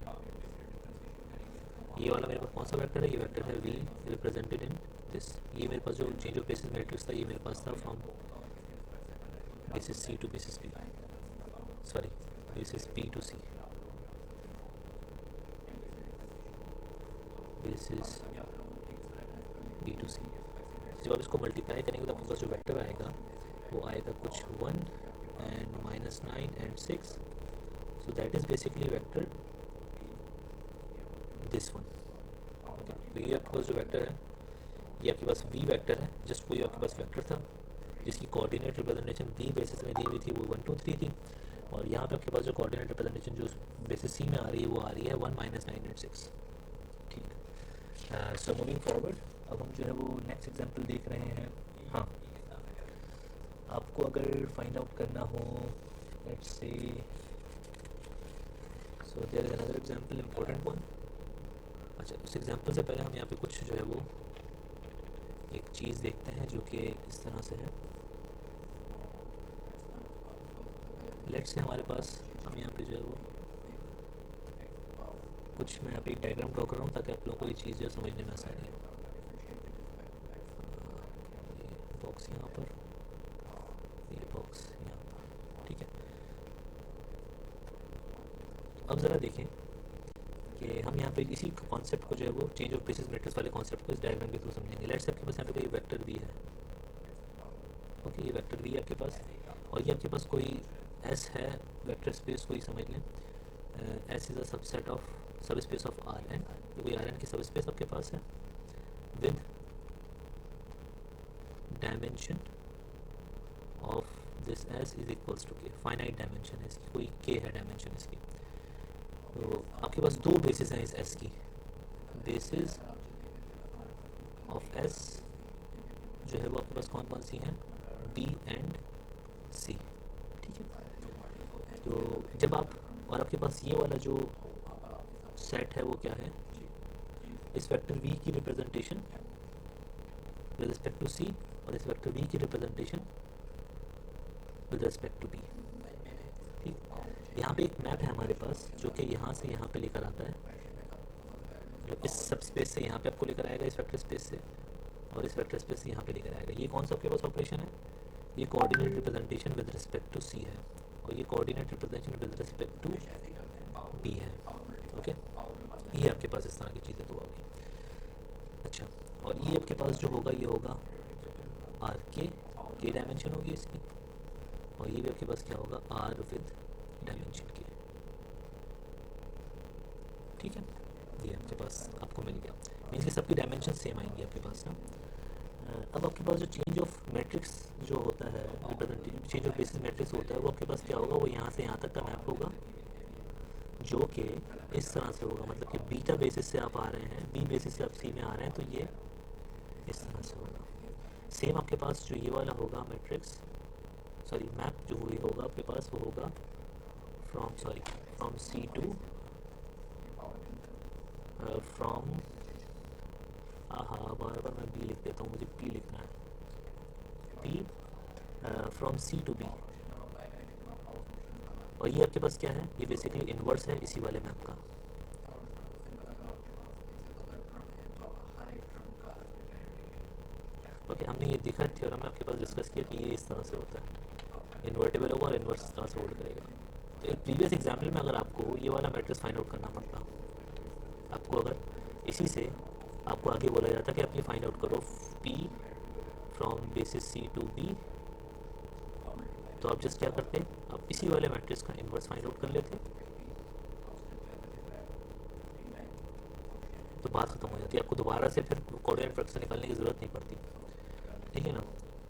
ये वाला मेरे पास कौन सा वेक्टर है, ये वेक्टर है v रिप्रेजेंटेड इन दिस। ये मेरे पास जो चेंज ऑफ बेसिस मैट्रिक्स था ये मेरे पास था from basis C to basis B, sorry basis B to C, basis B to C. जब आप इसको मल्टीप्लाई करेंगे तो आपके पास जो वेक्टर आएगा वो आएगा कुछ 1 and -9 and 6, so that is basically vector this one। तो ये आपके पास जो वेक्टर है ये आपके पास v वेक्टर है, जस्ट कोई आपके पास वेक्टर था जिसकी कोऑर्डिनेट रिप्रेजेंटेशन b बेसिस में दी हुई थी, वो 1 2 3 थी, और यहाँ पे आपके पास जो कोऑर्डिनेट रिप्रेजेंटेशन जो बेसिस c में आ रही है वो आ रही है 1 -9 and 6, ठीक। सो मूविंग फॉरवर्ड अब हम जो है वो नेक्स्ट एग्जांपल देख रहे हैं। हाँ, आपको अगर फाइंड आउट करना हो, let's say, so there is another example, important one. अच्छा, उस एग्जांपल से पहले हम यहाँ पे कुछ जो है वो एक चीज़ देखते हैं जो कि इस तरह से है। लेट्स से हमारे पास, हम यहाँ पे जो है वो कुछ मैं अभी डायग्राम ड्रॉ कर रहा हूँ ताकि आप लोगों को ये चीज़ जो समझने में आसानी हो। ये बॉक्स यहाँ पर, ये बॉक्स यहाँ पर, ठीक है। अब ज़रा देखें कि हम यहाँ पे इसी कॉन्सेप्ट को जो है वो चेंज ऑफ बेसिस मैट्रिक्स वाले कॉन्सेप्ट को इस डायग्राम के थ्रू समझेंगे। लेट्स से आपके पास यहाँ पे कोई वेक्टर भी है, ओके, ये वेक्टर भी है आपके पास, और ये आपके पास कोई एस है, वेक्टर स्पेस कोई समझ लें, S is a subset of सब स्पेस ऑफ आर एन, ये कोई आर एन की सब स्पेस आपके पास है with dimension of this S is equals to k, finite dimension है इसकी, कोई के है डायमेंशन इसकी। तो आपके पास दो बेसिस हैं इस एस की, बेसिस ऑफ एस जो है वो आपके पास कौन कौन सी हैं, बी एंड सी, ठीक है। तो जब आप, और आपके पास ये वाला जो सेट है वो क्या है, इस वेक्टर v की representation with respect to c और इस वेक्टर v की representation with respect to b, ठीक। यहाँ पे एक मैप है हमारे पास जो कि यहाँ से यहाँ पे लेकर आता है, जो इस सब स्पेस से यहाँ पे आपको लेकर आएगा, इस वेक्टर स्पेस से, और इस वेक्टर स्पेस से यहाँ पे लेकर आएगा। ये कौन सा आपके पास ऑपरेशन है, ये coordinate representation with respect to c है, और ये coordinate representation with respect to b है, ओके। ये आपके पास इस तरह की चीज़ें तो होगी। अच्छा, और ये आपके पास जो होगा ये होगा आर के डायमेंशन होगी इसकी, और ये भी आपके पास क्या होगा, आर विद डायमेंशन के, ठीक है। ये आपके पास आपको मिल गया, मीन्स कि सबकी डायमेंशन सेम आएंगी आपके पास ना। अब आपके पास जो चेंज ऑफ मैट्रिक्स जो होता है, representation change of basis matrix होता है, वो आपके पास क्या होगा, वो यहाँ से यहाँ तक का मैप होगा जो कि इस तरह से होगा, मतलब कि बीटा बेसिस से आप आ रहे हैं, बी बेसिस से आप सी में आ रहे हैं, तो ये इस तरह से होगा। सेम आपके पास जो ये वाला होगा मैट्रिक्स, सॉरी मैप जो हुई होगा आपके पास, वो होगा फ्रॉम सी टू, फ्रॉम, बार बार मैं बी लिख देता हूँ, मुझे पी लिखना है, P from C to B, और ये आपके पास क्या है, ये बेसिकली इन्वर्स है इसी वाले मैप का। ओके, हमने ये देखा थ्योरम में आपके पास डिस्कस किया कि ये इस तरह से होता है, इन्वर्टेबल होगा और इन्वर्स इस तरह से होल्ड करेगा। तो एक प्रीवियस एग्जाम्पल में अगर आपको ये वाला मैट्रिक्स फाइंड आउट करना पड़ता, आपको अगर इसी से आपको आगे बोला जाता कि आप ये फाइंड आउट करो P from basis C to B, तो आप जस्ट क्या करते, आप इसी वाले मैट्रिक्स का इन्वर्स फाइंड आउट कर लेते, तो बात खत्म हो जाती है, आपको दोबारा से फिर कोऑर्डिनेट फ्रैक्शन निकालने की ज़रूरत नहीं पड़ती, ठीक है ना।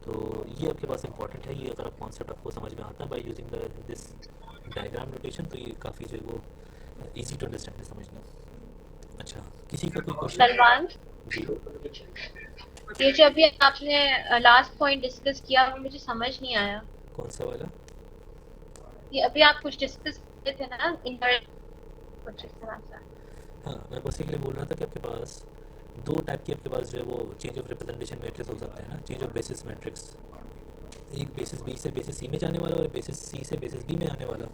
तो ये आपके पास इंपॉर्टेंट है, ये अगर आप कॉन्सेप्ट आपको समझ में आता है by using this diagram notation, तो ये काफ़ी जो है वो इजी टू अंडरस्टैंड है, समझना। अच्छा, किसी का कोई क्वेश्चन? सलमान, ये जो अभी आपने लास्ट पॉइंट डिस्कस किया वो मुझे समझ नहीं आया। कौन सा वाला? ये अभी आप कुछ डिस्कस किए थे ना, कुछ इस तरह से। हाँ, मैं बस के लिए बोल रहा था कि आपके पास दो टाइप की आपके पास जो है वो चेंज ऑफ रिप्रेजेंटेशन मैट्रिक्स हो सकते हैं ना, चेंज ऑफ बेसिस मैट्रिक्स, एक बेसिस बी से बेसिस सी में जाने वाला और बेसिस सी से बेसिस बी में आने वाला।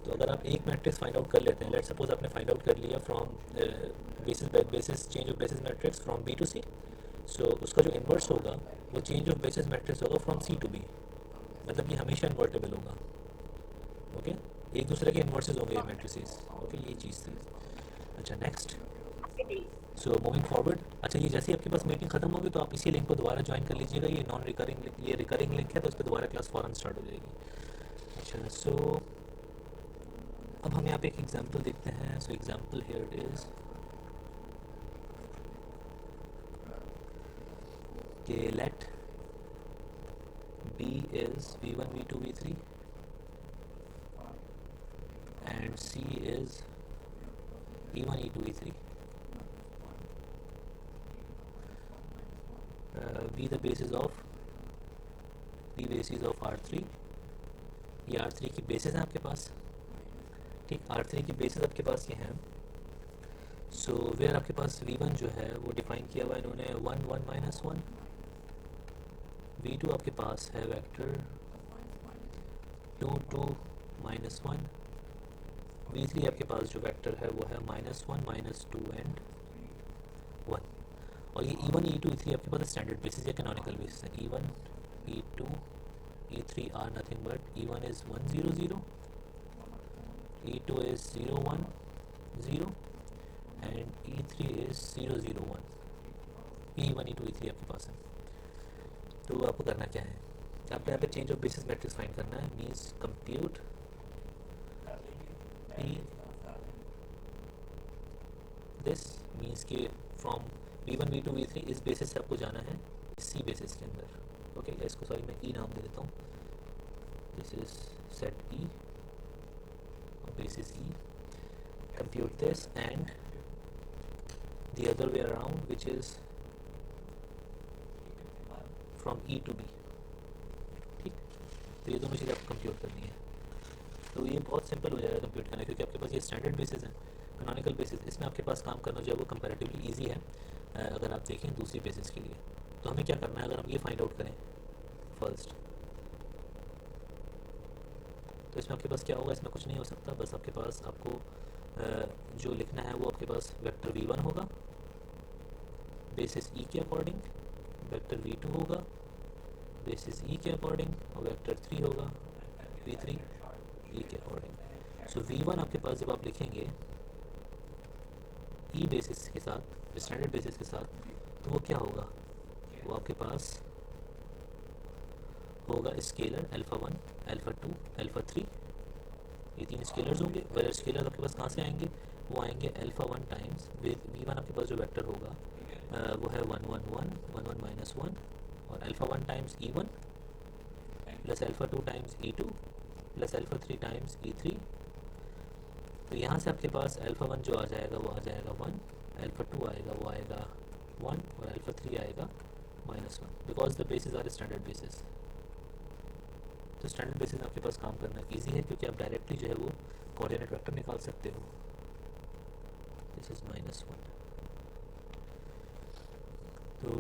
तो अगर आप एक मैट्रिक्स फाइंड आउट कर लेते हैं, लेट्स सपोज आपने फाइंड आउट कर लिया from basis change of basis matrix from B to C, so उसका जो इन्वर्स होगा वो चेंज ऑफ बेसिस मैट्रिक्स होगा फ्रॉम सी टू बी, मतलब ये हमेशा इन्वर्टेबल होगा, ओके, एक दूसरे के इन्वर्सेस होंगे ये मैट्रिसेस, ओके, ये चीज़ थी। अच्छा, नेक्स्ट, सो मूविंग फॉरवर्ड। अच्छा, ये जैसे ही आपके पास मीटिंग खत्म होगी तो आप इसी लिंक को दोबारा ज्वाइन कर लीजिएगा, ये नॉन रिकरिंग लिंक, ये रिकरिंग लिंक है, तो उस पर दोबारा क्लास फ़ौरन स्टार्ट हो जाएगी। अच्छा, सो अब हम यहाँ पे एक एग्जांपल देखते हैं। So example here it is कि late B is V1 V2 V3 and C is E1 E2 E3, B the basis of R3, ये R3 की बेसिस है आपके पास, ठीक, R3 की बेसिस आपके पास ये हैं। सो वेयर आपके पास V1 जो है वो डिफाइन किया हुआ है इन्होंने 1 1 माइनस 1, V2 आपके पास है वेक्टर 2 2 माइनस 1, v3 आपके पास जो वेक्टर है वो है -1 -2 एंड 1, और ये e1 e2 e3 आपके पास स्टैंडर्ड बेसिस या कैनोनिकल बेसिस है। e1 e2 e3 are nothing but e1 is 1 0 0, e2 is 0 1 0 and e3 is 0 0 1। e1 e2 e3 आपके पास है। तो आपको करना क्या है, आपको यहाँ पे change of basis matrix find करना है। Means compute e this means के फ्रॉम v1 v2 v3 इस बेसिस से आपको जाना है सी बेसिस के अंदर। ओके, इसको सॉरी मैं e नाम दे देता हूँ। This is set e basis e, compute this and the other way around, which is from e to b। ठीक, तो ये दोनों चीज़ें आपको कंप्यूट करनी है। तो ये बहुत सिंपल हो जाएगा कंप्यूट करना, क्योंकि आपके पास ये स्टैंडर्ड बेसिस है, कैनोनिकल बेसिस, इसमें आपके पास काम करना जो है वो कंपैरेटिवली इजी है अगर आप देखें दूसरी बेसिस के लिए। तो हमें क्या करना है, अगर हम ये फाइंड आउट करें फर्स्ट, तो इसमें आपके पास क्या होगा, इसमें कुछ नहीं हो सकता, बस आपके पास आपको जो लिखना है वो आपके पास वेक्टर v1 होगा बेसिस e के अकॉर्डिंग, वेक्टर v2 होगा बेसिस e के अकॉर्डिंग, और वेक्टर 3 होगा v3 e के अकॉर्डिंग। सो v1 आपके पास जब आप लिखेंगे e बेसिस के साथ, स्टैंडर्ड बेसिस के साथ, तो वो क्या होगा, वो आपके पास होगा स्केलर α1 α2 α3, ये 3 स्केलर्स होंगे। वेल स्केलर आपके पास कहाँ से आएंगे, वो आएंगे α1 टाइम्स v1 आपके पास जो वेक्टर होगा वो है 1 1 1 1 1 माइनस 1, और α1 times e1 plus α2 times e2 plus α3 times e3। तो यहाँ से आपके पास α1 जो आ जाएगा वो आ जाएगा 1, α2 आएगा वो आएगा 1, और α3 आएगा -1, because the basis are standard basis. तो स्टैंडर्ड बेसिस आपके पास काम करना इजी है, क्योंकि आप डायरेक्टली जो है वो कोऑर्डिनेट वेक्टर निकाल सकते हो। This is -1। तो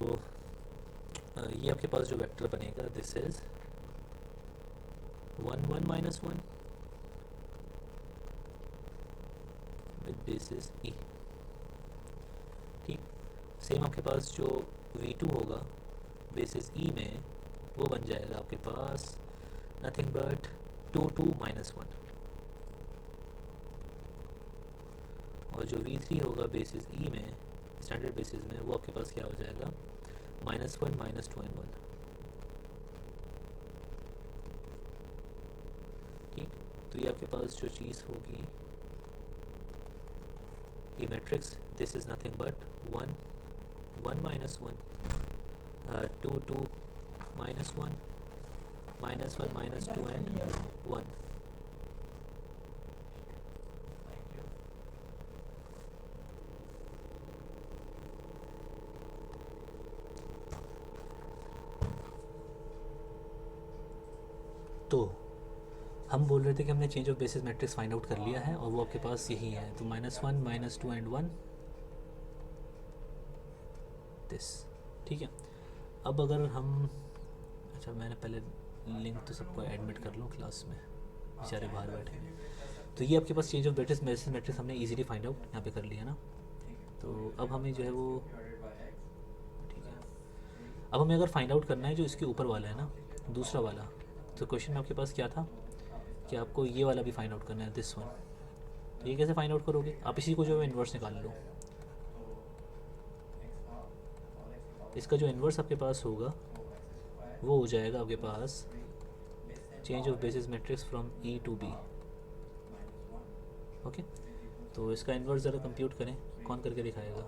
ये आपके पास जो वेक्टर बनेगा this is 1 1 -1 with basis e। ठीक, सेम आपके पास जो v2 होगा बेसिस e में, वो बन जाएगा आपके पास नथिंग बट 2 2 -1, और जो v3 होगा बेसिस e में, स्टैंडर्ड बेसिस में, वो आपके पास क्या हो जाएगा -1 -2 and 1। ठीक, तो ये आपके पास जो चीज़ होगी, ये matrix this is nothing but 1 1 -1 2 2 -1 -1 -2 and 1। तो हम बोल रहे थे कि हमने change of basis matrix find out कर लिया है, और वो आपके पास यही है। तो -1 -2 and 1 दिस। ठीक है, अब अगर हम, अच्छा मैंने पहले लिंक तो सबको एडमिट कर लूँ क्लास में, बेचारे बाहर बैठे हैं। तो ये आपके पास चेंज ऑफ बेसिस मैट्रिक्स हमने इजीली फाइंड आउट यहाँ पे कर लिया ना। तो अब हमें जो है वो, ठीक है, अब हमें अगर फाइंड आउट करना है जो इसके ऊपर वाला है ना, दूसरा वाला, तो क्वेश्चन में आपके पास क्या था कि आपको ये वाला भी फाइंड आउट करना है, दिस वन। तो ये कैसे फाइंड आउट करोगे, आप इसी को जो है इन्वर्स निकाल लो। इसका जो इन्वर्स आपके पास होगा वो हो जाएगा आपके पास change of basis matrix from E to B. Okay, तो इसका इन्वर्स ज़रा कंप्यूट करें, कौन करके दिखाएगा?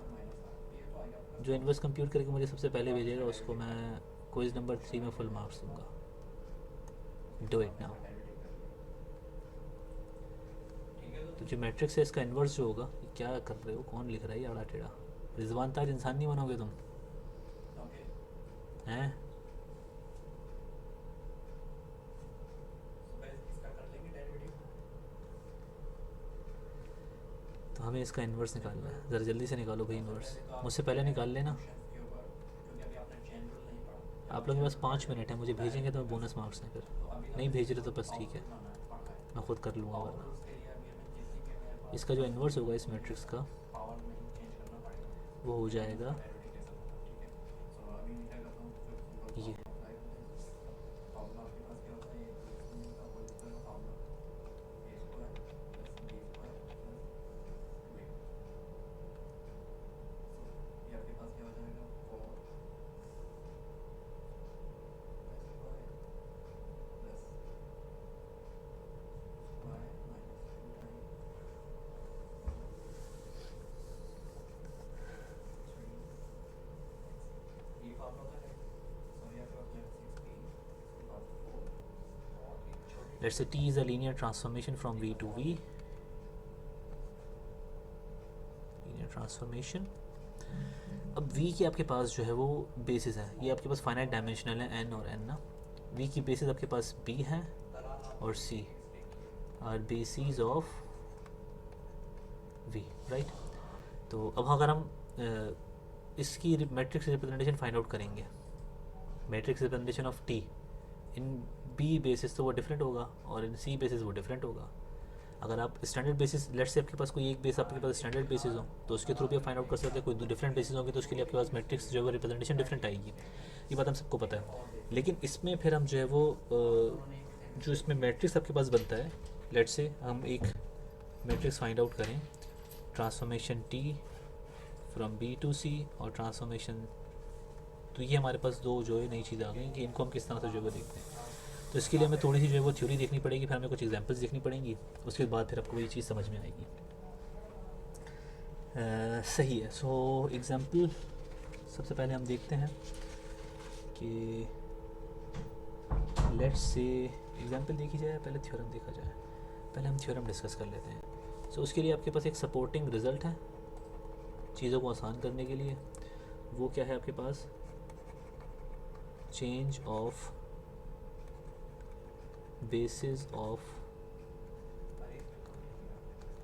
जो इन्वर्स कंप्यूट करके मुझे सबसे पहले भेजेगा उसको मैं क्विज नंबर 3 में फुल मार्क्स दूंगा। Do it now. तो जो मैट्रिक्स है इसका इन्वर्स जो होगा, क्या कर रहे हो, कौन लिख रहा है ये आड़ा टेढ़ा? रिजवान ताज इंसान नहीं बनोगे तुम हैं? तो हमें इसका इन्वर्स निकालना है, ज़रा जल्दी से निकालो भाई इन्वर्स, मुझसे पहले निकाल लेना। आप लोगों के पास 5 मिनट है, मुझे भेजेंगे तो मैं बोनस मार्क्स हैं, फिर नहीं भेज रहे तो बस ठीक है, मैं खुद कर लूँगा वरना। इसका जो इन्वर्स होगा इस मैट्रिक्स का वो हो जाएगा ये। Let's say T is a linear transformation from V to V. Linear transformation. अब V की आपके पास जो है वो बेसिस है, ये आपके पास फाइनाइट डायमेंशनल है n और n ना। V की बेसिस आपके पास B है और C are basis of V, right. तो अब अगर हम इसकी मैट्रिक्स रिप्रेजेंटेशन फाइंड आउट करेंगे, matrix representation of T in B basis तो वो डिफरेंट होगा और इन सी बेसिस वो डिफरेंट होगा। अगर आप स्टैंडर्ड बेसिस, लेट्स से आपके पास कोई एक बेस आपके पास स्टैंडर्ड बेसिस हो तो उसके थ्रू भी आप फाइंड आउट कर सकते हैं। कोई डिफरेंट बेसिस होंगे तो उसके लिए आपके पास मैट्रिक्स जो है वो रिप्रेजेंटेशन डिफरेंट आएगी, ये बात हम सबको पता है। लेकिन इसमें फिर हम जो है वो जो इसमें मैट्रिक्स आपके पास बनता है, लेट्स से हम एक मैट्रिक्स फाइंड आउट करें, transformation T from B to C और ट्रांसफॉर्मेशन, तो ये हमारे पास दो जो है नई चीज़ आ गई कि इनको हम किस तरह से जो है देखते हैं। तो इसके लिए हमें थोड़ी सी जो है वो थ्योरी देखनी पड़ेगी, फिर हमें कुछ एग्जांपल्स देखनी पड़ेंगी, उसके बाद फिर आपको ये चीज़ समझ में आएगी। सही है। सो एग्जांपल सबसे पहले हम देखते हैं कि लेट्स से एग्जांपल देखी जाए, पहले थ्योरम देखा जाए, पहले हम थ्योरम डिस्कस कर लेते हैं। सो उसके लिए आपके पास एक सपोर्टिंग रिज़ल्ट है चीज़ों को आसान करने के लिए। वो क्या है आपके पास, change of basis of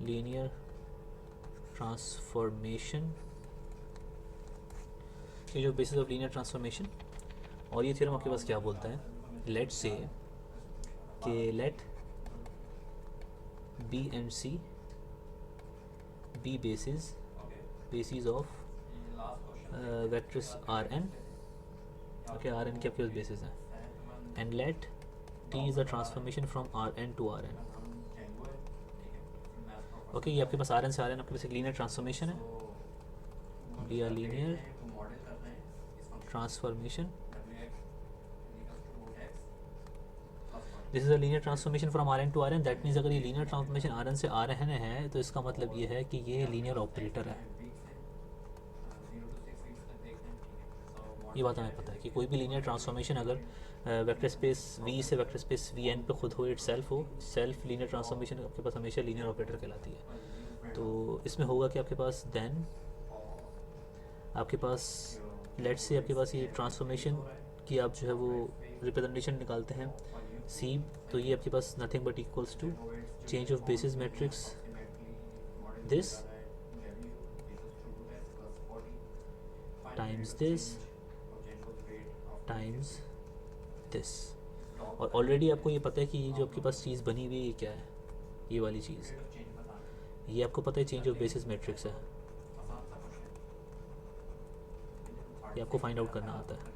linear transformation, ये जो basis of linear transformation। और ये थ्योरम आपके पास क्या बोलता है, let's say कि let B and C be basis of vectors Rn, okay, Rn के आपके पास basis है, and let T is a transformation from Rn to Rn, okay. ये आपके पास Rn से Rn आपके पास एक लीनियर ट्रांसफॉर्मेशन है, be are linear transformation, this is a linear transformation from Rn to Rn। That means अगर ये लीनियर ट्रांसफॉर्मेशन Rn से Rn है तो इसका मतलब ये है कि ये लीनियर ऑपरेटर है। ये बात हमें पता है कि कोई भी लीनियर ट्रांसफॉर्मेशन अगर वेक्टर स्पेस V से वेक्टर स्पेस Vn पे खुद हो, इट सेल्फ हो, सेल्फ लीनियर ट्रांसफॉर्मेशन आपके पास हमेशा लीनियर ऑपरेटर कहलाती है। तो इसमें होगा कि आपके पास देन आपके पास लेट्स से आपके पास ये ट्रांसफॉर्मेशन की आप जो है वो रिप्रेजेंटेशन निकालते हैं C, तो ये आपके पास nothing but equals to change of basis matrix this times this times this. और ऑलरेडी आपको ये पता है कि ये जो आपके पास चीज़ बनी हुई है ये क्या है, ये वाली चीज़, ये आपको पता है चेंज ऑफ बेसिस मैट्रिक्स है, ये आपको फाइंड आउट करना आता है।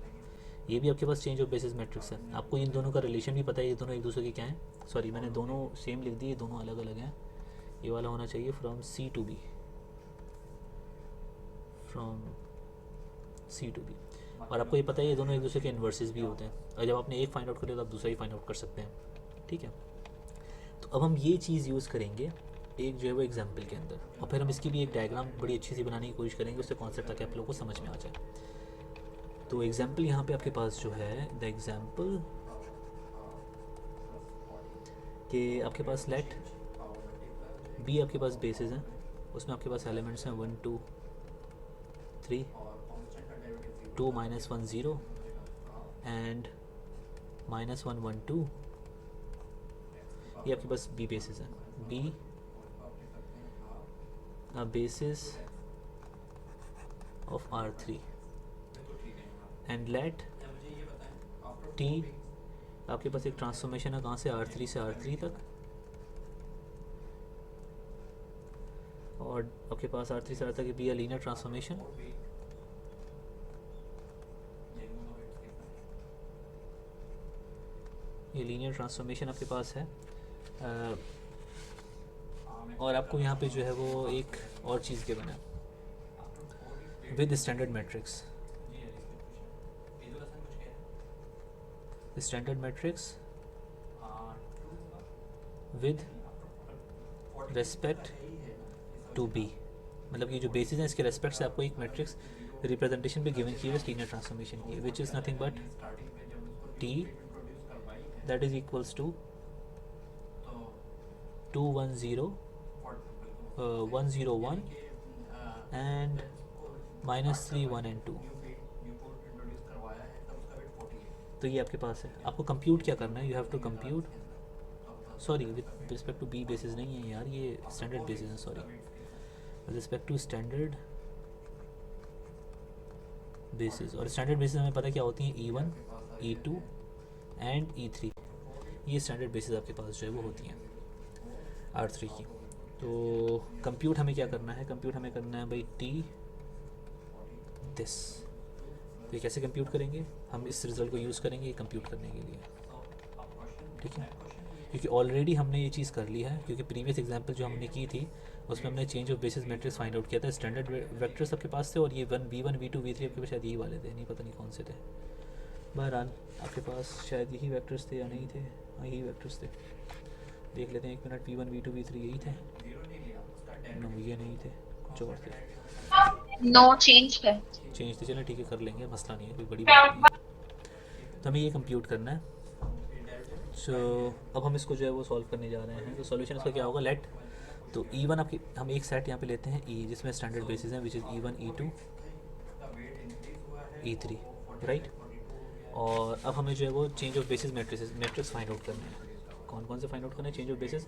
ये भी आपके पास चेंज ऑफ बेसिस मैट्रिक्स है, आपको इन दोनों का रिलेशन भी पता है, ये दोनों एक दूसरे के क्या हैं, सॉरी मैंने दोनों सेम लिख दिए, दोनों अलग अलग हैं। ये वाला होना चाहिए from C to B, from C to B। और आपको ये पता है ये दोनों एक दूसरे के इन्वर्सेस भी होते हैं, और जब आपने एक फाइंड आउट कर लिया तो आप दूसरा ही फाइंड आउट कर सकते हैं, ठीक है। तो अब हम ये चीज़ यूज़ करेंगे एक जो है वो एग्जाम्पल के अंदर, और फिर हम इसकी भी एक डायग्राम बड़ी अच्छी सी बनाने की कोशिश करेंगे, उससे कॉन्सेप्ट ताकि आप लोगों को समझ में आ जाए। तो एग्जाम्पल यहाँ पे आपके पास जो है द एग्जाम्पल कि आपके पास लेट B आपके पास बेसिस हैं, उसमें आपके पास एलिमेंट्स हैं 1 2 3 2 -1 0 एंड -1 1 2। ये आपके पास B बेसिस है, B a basis of R3 and let T आपके पास एक ट्रांसफॉर्मेशन है कहाँ से, R3 से R3 तक, और आपके पास R3 से आता है कि बी अ लीनियर ट्रांसफॉर्मेशन। ये लीनियर ट्रांसफॉर्मेशन आपके पास है। और आपको यहाँ पे जो है वो एक और चीज़ के बना with standard matrix. Standard matrix with respect to B, मतलब ये जो बेसिस है इसके रेस्पेक्ट से आपको एक मैट्रिक्स रिप्रेजेंटेशन पे गिवन की है लीनियर ट्रांसफॉर्मेशन की, which is nothing but T that is equals to 210 101 and -3 1 and 2। तो ये आपके पास है। आपको कंप्यूट क्या करना है, you have to compute, sorry with respect to B basis नहीं है यार, ये स्टैंडर्ड बेसिस है, sorry with respect to standard basis. और स्टैंडर्ड बेसिस हमें पता है क्या होती है, E1 E2 एंड E3, ये स्टैंडर्ड बेसिस आपके पास जो है वो होती हैं R3 की। तो कंप्यूट हमें क्या करना है, कंप्यूट हमें करना है भाई टी दिस। तो ये कैसे कंप्यूट करेंगे, हम इस रिज़ल्ट को यूज़ करेंगे कंप्यूट करने के लिए, ठीक है, क्योंकि ऑलरेडी हमने ये चीज़ कर ली है, क्योंकि प्रीवियस एग्जांपल जो हमने की थी उसमें हमने change of basis matrix find out किया था। स्टैंडर्ड वेक्टर्स आपके पास थे और ये V1 V2 V3 आपके पास शायद यही वाले थे, नहीं पता नहीं कौन से थे, बहरहाल आपके पास शायद यही वेक्टर्स थे या नहीं थे, हाँ यही वेक्टर्स थे, देख लेते हैं एक मिनट। V1 V2 V3 यही थे, नो ये नहीं थे, कुछ और थे, नो चेंज है, चेंज थे, चलें ठीक है कर लेंगे, मसला नहीं है, कोई बड़ी बात नहीं है। तो हमें ये कंप्यूट करना है। सो अब हम इसको जो है वो सॉल्व करने जा रहे हैं। तो सॉल्यूशन इसका क्या होगा, लेट, तो E1 आपकी, हम एक सेट यहाँ पे लेते हैं E जिसमें स्टैंडर्ड बेसिस हैं, which is E1 E2 E3, right. और अब हमें जो है वो change of basis matrix find out करना है। कौन कौन से फाइंड आउट करना है, चेंज ऑफ बेसिस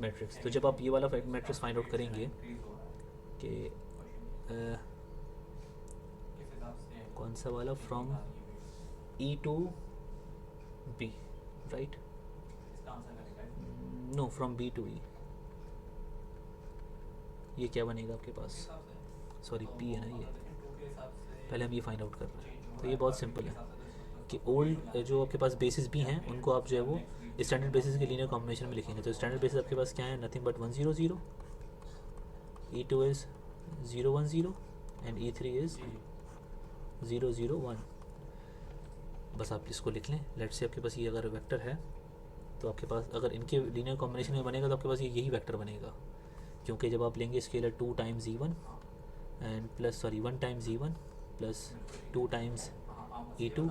मैट्रिक्स। तो जब आप ये वाला मैट्रिक्स फाइंड आउट करेंगे कि कौन सा वाला, from E to B, right, know from B to E, ये क्या बनेगा आपके पास, सॉरी P है ना ये, पहले हम ये फाइंड आउट कर रहे हैं। तो ये बहुत सिंपल है कि ओल्ड जो आपके पास बेसिस भी हैं उनको आप जो है वो स्टैंडर्ड बेसिस के लीनियर कॉम्बिनेशन में लिखेंगे। तो स्टैंडर्ड बेसिस आपके पास क्या है, nothing but 100, E2 is 010 and E3 is 001। बस आप इसको लिख लें। लेट से आपके पास ये अगर वेक्टर है तो आपके पास अगर इनके लीनियर कॉम्बिनेशन में बनेगा तो आपके पास ये यही वेक्टर बनेगा, क्योंकि जब आप लेंगे scalar 2 times E1 and plus 1 times E1 plus 2 times E2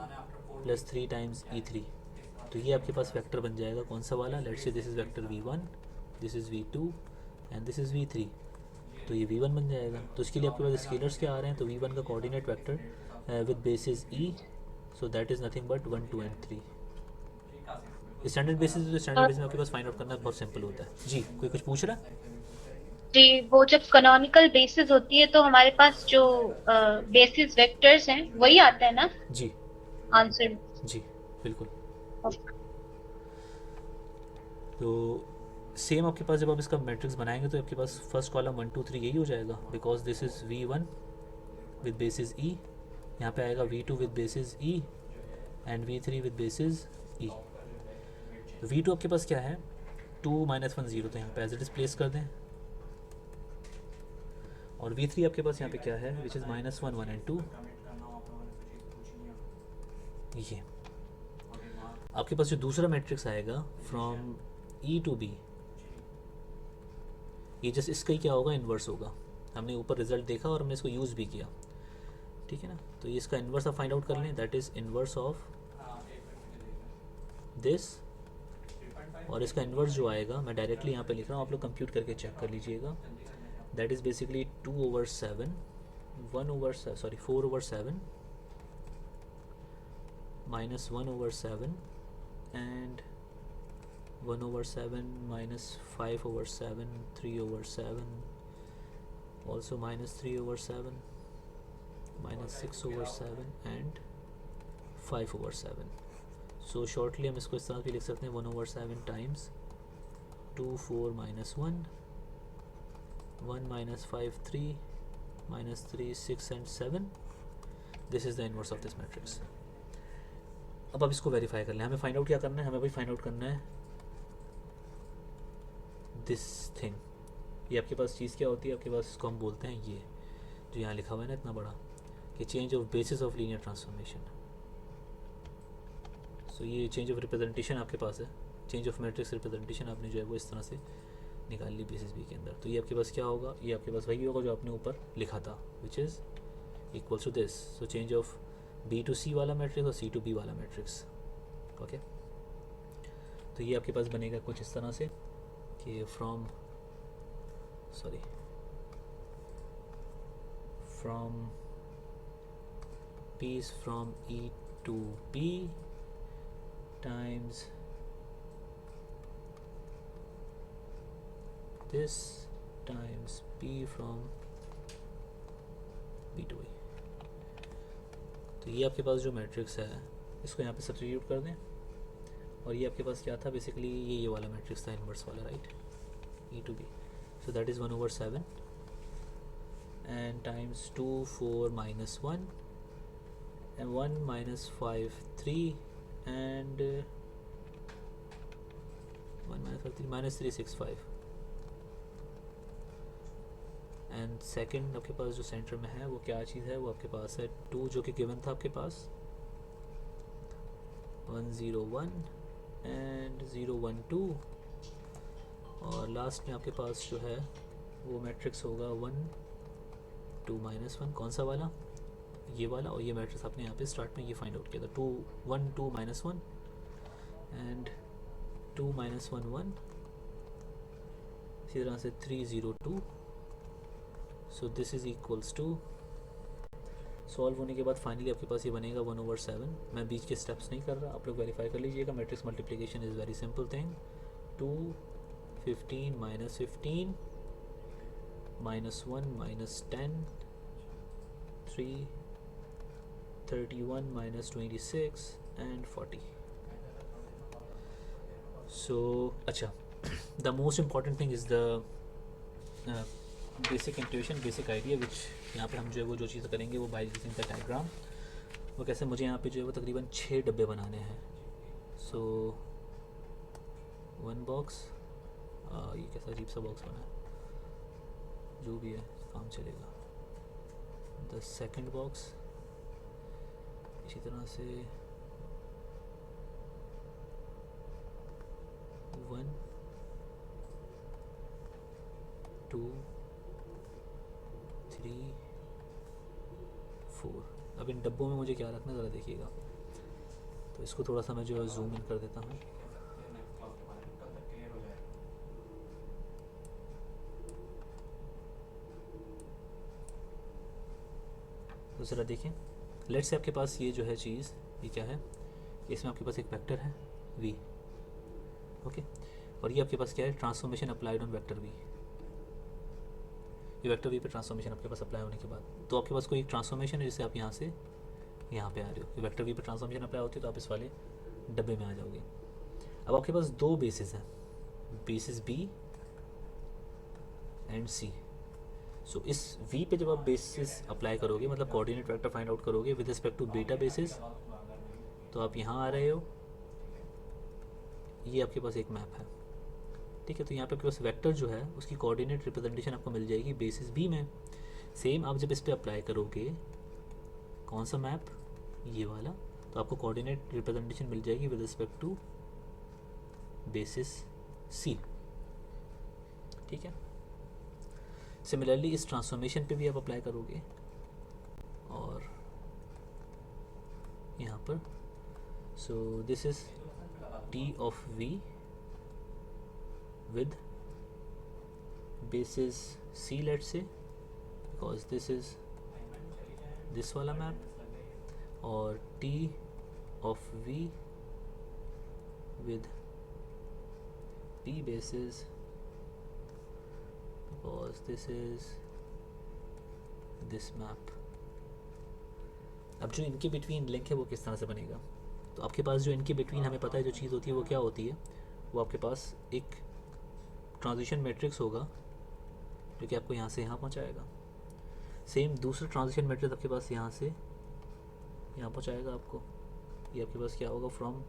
plus 3 times E3, तो ये आपके पास वेक्टर बन जाएगा कौन सा वाला, let's say this is vector V1, this is V2 and this is V3, तो ये V1 बन जाएगा। तो इसके लिए आपके पास स्केलर्स क्या आ रहे हैं, तो V1 का coordinate vector with basis E, so that is nothing but 1 2 and 3। Standard basis, तो स्टैंडर्ड बेसिस में आपके पास फाइंड आउट करना बहुत सिंपल होता है। जी कोई कुछ पूछ रहा है? जी वो जब कैनोनिकल बेसिस होती है तो हमारे पास जो बेसिस वेक्टर्स हैं वही आता है ना जी आंसर? जी बिल्कुल। तो सेम आपके पास जब आप इसका मैट्रिक्स बनाएंगे तो आपके पास फर्स्ट कॉलम 1 2 3 यही हो जाएगा, because this is V1 with basis E, यहाँ पे आएगा V2 with basis E and V3 with basis E। तो V2 आपके पास क्या है, 2 -1 0, तो यहाँ पे एज इट इज प्लेस कर दें। और V3 आपके पास यहाँ पे क्या है, विच इज़ -1 1 and 2। ये आपके पास जो दूसरा मैट्रिक्स आएगा फ्रॉम E to B, ये जस्ट इसका ही क्या होगा, इन्वर्स होगा। हमने ऊपर रिजल्ट देखा और हमने इसको यूज़ भी किया, ठीक है ना। तो ये इसका इन्वर्स आप फाइंड आउट कर लें, that is inverse of this, और इसका इन्वर्स जो आएगा मैं डायरेक्टली यहाँ पे लिख रहा हूँ, आप लोग कंप्यूट करके चेक कर लीजिएगा। That is basically 2/7 4/7 minus 1/7 and 1/7 minus 5/7, 3/7, also minus 3/7, minus 6/7 and 5/7। So shortly हम इसको इस तरह भी लिख सकते हैं 1/7 times 2 4 minus 1 1 minus 5 3 minus 3 6 and 7, this is the inverse of this matrix. अब इसको वेरीफाई कर लें। हमें फाइंड आउट क्या करना है, हमें भाई फाइंड आउट करना है दिस थिंग। ये आपके पास चीज़ क्या होती है, आपके पास इसको हम बोलते हैं ये जो यहाँ लिखा हुआ है ना इतना बड़ा, कि change of basis of linear transformation. So ये चेंज ऑफ रिप्रेजेंटेशन आपके पास है, चेंज ऑफ मैट्रिक्स रिप्रेजेंटेशन आपने जो है वो इस तरह से निकाल ली बेसिस बी के अंदर। तो ये आपके पास क्या होगा, ये आपके पास वही होगा जो आपने ऊपर लिखा था, which is equals to this. So change of B to C वाला मैट्रिक्स और सी टू बी वाला मैट्रिक्स। ओके, तो ये आपके पास बनेगा कुछ इस तरह से कि from P is from E to B times this times P from B to E। तो ये आपके पास जो मैट्रिक्स है इसको यहाँ पे सब्स्टिट्यूट कर दें, और ये आपके पास क्या था, बेसिकली ये वाला मैट्रिक्स था इनवर्स वाला, right, E to B। So that is 1/7 and times 2 4 minus 1 and 1 minus 5 3 and 1 minus 5 3 minus 3 6 5 and second आपके पास जो सेंटर में है वो क्या चीज़ है, वो आपके पास है 2 जो कि गिवन था आपके पास 1 0 1 एंड 0 1 2, और लास्ट में आपके पास जो है वो मैट्रिक्स होगा 1 2 minus 1, कौन सा वाला, ये वाला, और ये मैट्रिक्स आपने यहाँ पे स्टार्ट में ये फाइंड आउट किया था 2 1 2 minus 1 एंड 2 minus 1 1, इसी तरह से 3 0 2। So this is equals to, solve होने के बाद फाइनली आपके पास ये बनेगा 1/7। मैं बीच के स्टेप्स नहीं कर रहा, आप लोग वेरीफाई कर लीजिएगा। Matrix multiplication is very simple thing. 2 15 minus 15 minus 1 minus 10 3 31 minus 26 and 40। so अच्छा, the most important thing is the basic intuition, basic idea which यहाँ पे हम जो है वो जो चीज़ करेंगे वो by using the diagram। वो कैसे, मुझे यहाँ पे जो है वो तकरीबन 6 डब्बे बनाने हैं। so 1 बॉक्स, ये कैसा अजीब सा बॉक्स बना है, जो भी है काम चलेगा। द सेकंड बॉक्स इसी तरह से 1 2 3 4। अब इन डब्बों में मुझे क्या रखना है ज़रा देखिएगा। तो इसको थोड़ा सा मैं जो है जूम इन कर देता हूँ। तो ज़रा देखें, लेट से आपके पास ये जो है चीज़, ये क्या है, इसमें आपके पास एक वेक्टर है v, ओके, और ये आपके पास क्या है, transformation applied on vector v। ये वेक्टर v पे ट्रांसफॉर्मेशन आपके पास अप्लाई होने के बाद तो आपके पास कोई एक ट्रांसफॉर्मेशन है जिससे आप यहाँ से यहाँ पे आ रहे हो। ये वेक्टर v पे ट्रांसफॉर्मेशन अप्लाई होती है तो आप इस वाले डब्बे में आ जाओगे। अब आपके पास 2 बेसिस हैं, basis b and c। So इस v पे जब आप बेसिस अप्लाई करोगे, मतलब कोऑर्डिनेट वेक्टर फाइंड आउट करोगे with respect to beta basis, तो आप यहाँ आ रहे हो, ये आपके पास एक मैप है, ठीक है। तो यहाँ पे आपके पास वेक्टर जो है उसकी कोऑर्डिनेट रिप्रेजेंटेशन आपको मिल जाएगी बेसिस b में। सेम आप जब इस पे अप्लाई करोगे कौन सा मैप, ये वाला, तो आपको कोऑर्डिनेट रिप्रेजेंटेशन मिल जाएगी with respect to basis c, ठीक है। सिमिलरली इस ट्रांसफॉर्मेशन पे भी आप अप्लाई करोगे और यहाँ पर, so this is t of v with basis c, let's say, because this is this वाला मैप, और t of v with p basis because this is this map। अब जो इनके बिटवीन लिंक है वो किस तरह से बनेगा, तो आपके पास जो इनके बिटवीन हमें पता है जो चीज़ होती है वो क्या होती है, वो आपके पास एक ट्रांजिशन मैट्रिक्स होगा जो कि आपको यहाँ से यहाँ पहुँचाएगा। सेम दूसरा ट्रांजिशन मैट्रिक्स आपके पास यहाँ से यहाँ पहुँचाएगा आपको। ये आपके पास क्या होगा, फ्रॉम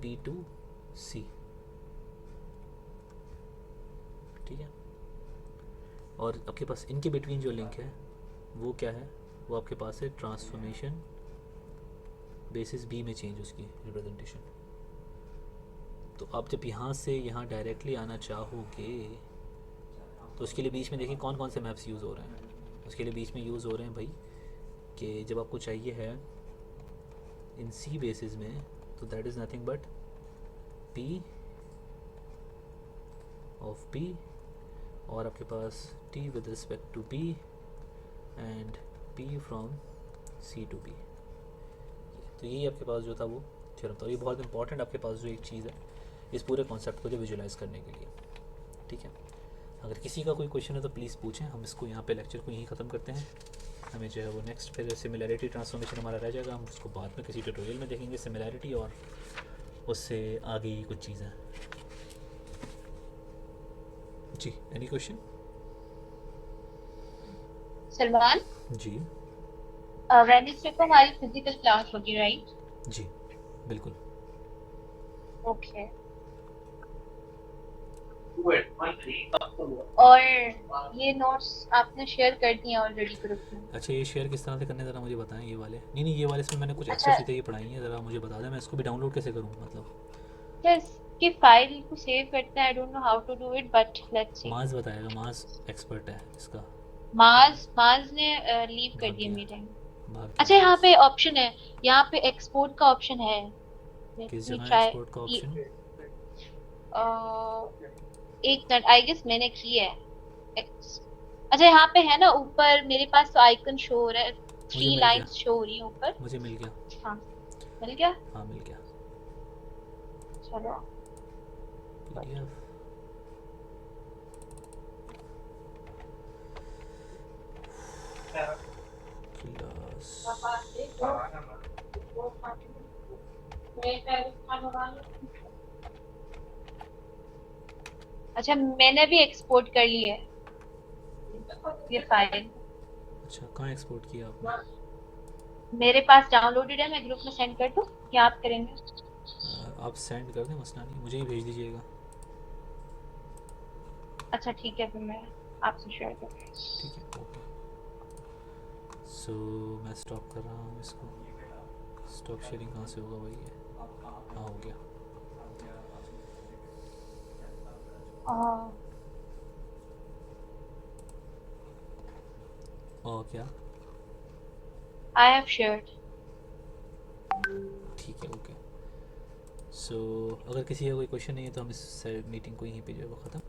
B to C, ठीक है। और आपके पास इनके बिटवीन जो लिंक है वो क्या है, वो आपके पास है ट्रांसफॉर्मेशन बेसिस B में चेंज, उसकी रिप्रेजेंटेशन। तो आप जब यहाँ से यहाँ डायरेक्टली आना चाहोगे तो उसके लिए बीच में देखिए कौन कौन से मैप्स यूज़ हो रहे हैं। उसके लिए बीच में यूज़ हो रहे हैं भाई कि जब आपको चाहिए है इन C बेसिस में, तो that is nothing but P of P और आपके पास T with respect to B and P from C to B। तो यही आपके पास जो था वो थ्योरम था। ये बहुत इंपॉर्टेंट आपके पास जो एक चीज़ है इस पूरे कॉन्सेप्ट को जो विजुलाइज करने के लिए, ठीक है। अगर किसी का कोई क्वेश्चन है तो प्लीज़ पूछें। हम इसको यहाँ पे लेक्चर को यहीं ख़त्म करते हैं। हमें जो है वो नेक्स्ट फिर सिमिलैरिटी ट्रांसफॉर्मेशन हमारा रह जाएगा, हम उसको बाद में किसी ट्यूटोरियल में देखेंगे सिमिलैरिटी, और उससे आगे कुछ चीज़ें। जी, एनी क्वेश्चन? सलमान, जी वेडनेसडे को हमारी फिजिकल क्लास होगी, राइट? जी बिल्कुल। ओके। और ये नोट्स आपने शेयर कर दिए ऑलरेडी ग्रुप में? अच्छा, ये शेयर किस तरह से करने, ज़रा मुझे बताएं। ये वाले नहीं, ये वाले इसमें मैंने कुछ अच्छा। एक्स्ट्रा चीज़ें ये पढ़ाई हैं, ज़रा मुझे बता दें मैं इसको भी डाउनलोड कैसे करूँ, मतलब। इसकी फाइल को सेव करते हैं, I don't know how to do it, but let's see. Maaz बताएगा, माज एक्सपर्ट है इसका। माज ने लीव कर भाग दिया गया। मीटिंग। भाग अच्छा, यहाँ पे ऑप्शन है, यहाँ पे एक्सपोर्ट का ऑप्शन है। किस Let me जगह try. एक्सपोर्ट का ऑप्शन? एक मिनट, आई गेस मैंने की है। अच्छा, यहाँ पे है ना ऊपर, मेरे पास तो आइकन शो हो रहा है, मुझे 3 मिल लाइंस गया। शो हो रही है ऊपर। मुझे मिल गया। हाँ, मिल गया। हाँ मिल गया। चलो, PDF क्लास। अच्छा मैंने भी एक्सपोर्ट कर ली है ये फाइल, अच्छा, कहाँ एक्सपोर्ट किया आपने? मेरे पास डाउनलोडेड है, मैं ग्रुप में सेंड कर दूं या आप करेंगे? आप सेंड कर दें, मसला नहीं, मुझे ही भेज दीजिएगा। अच्छा ठीक है, फिर मैं आपसे शेयर कर दूँ। ठीक है, ओके। सो मैं स्टॉप कर रहा हूँ इसको। स्टॉप शेयरिंग कहाँ से होगा भाई? ये हाँ हो गया। और क्या? I have shared. ठीक है, ओके। सो अगर किसी का कोई क्वेश्चन नहीं है तो हम इस मीटिंग को यहीं पे जो है वो ख़त्म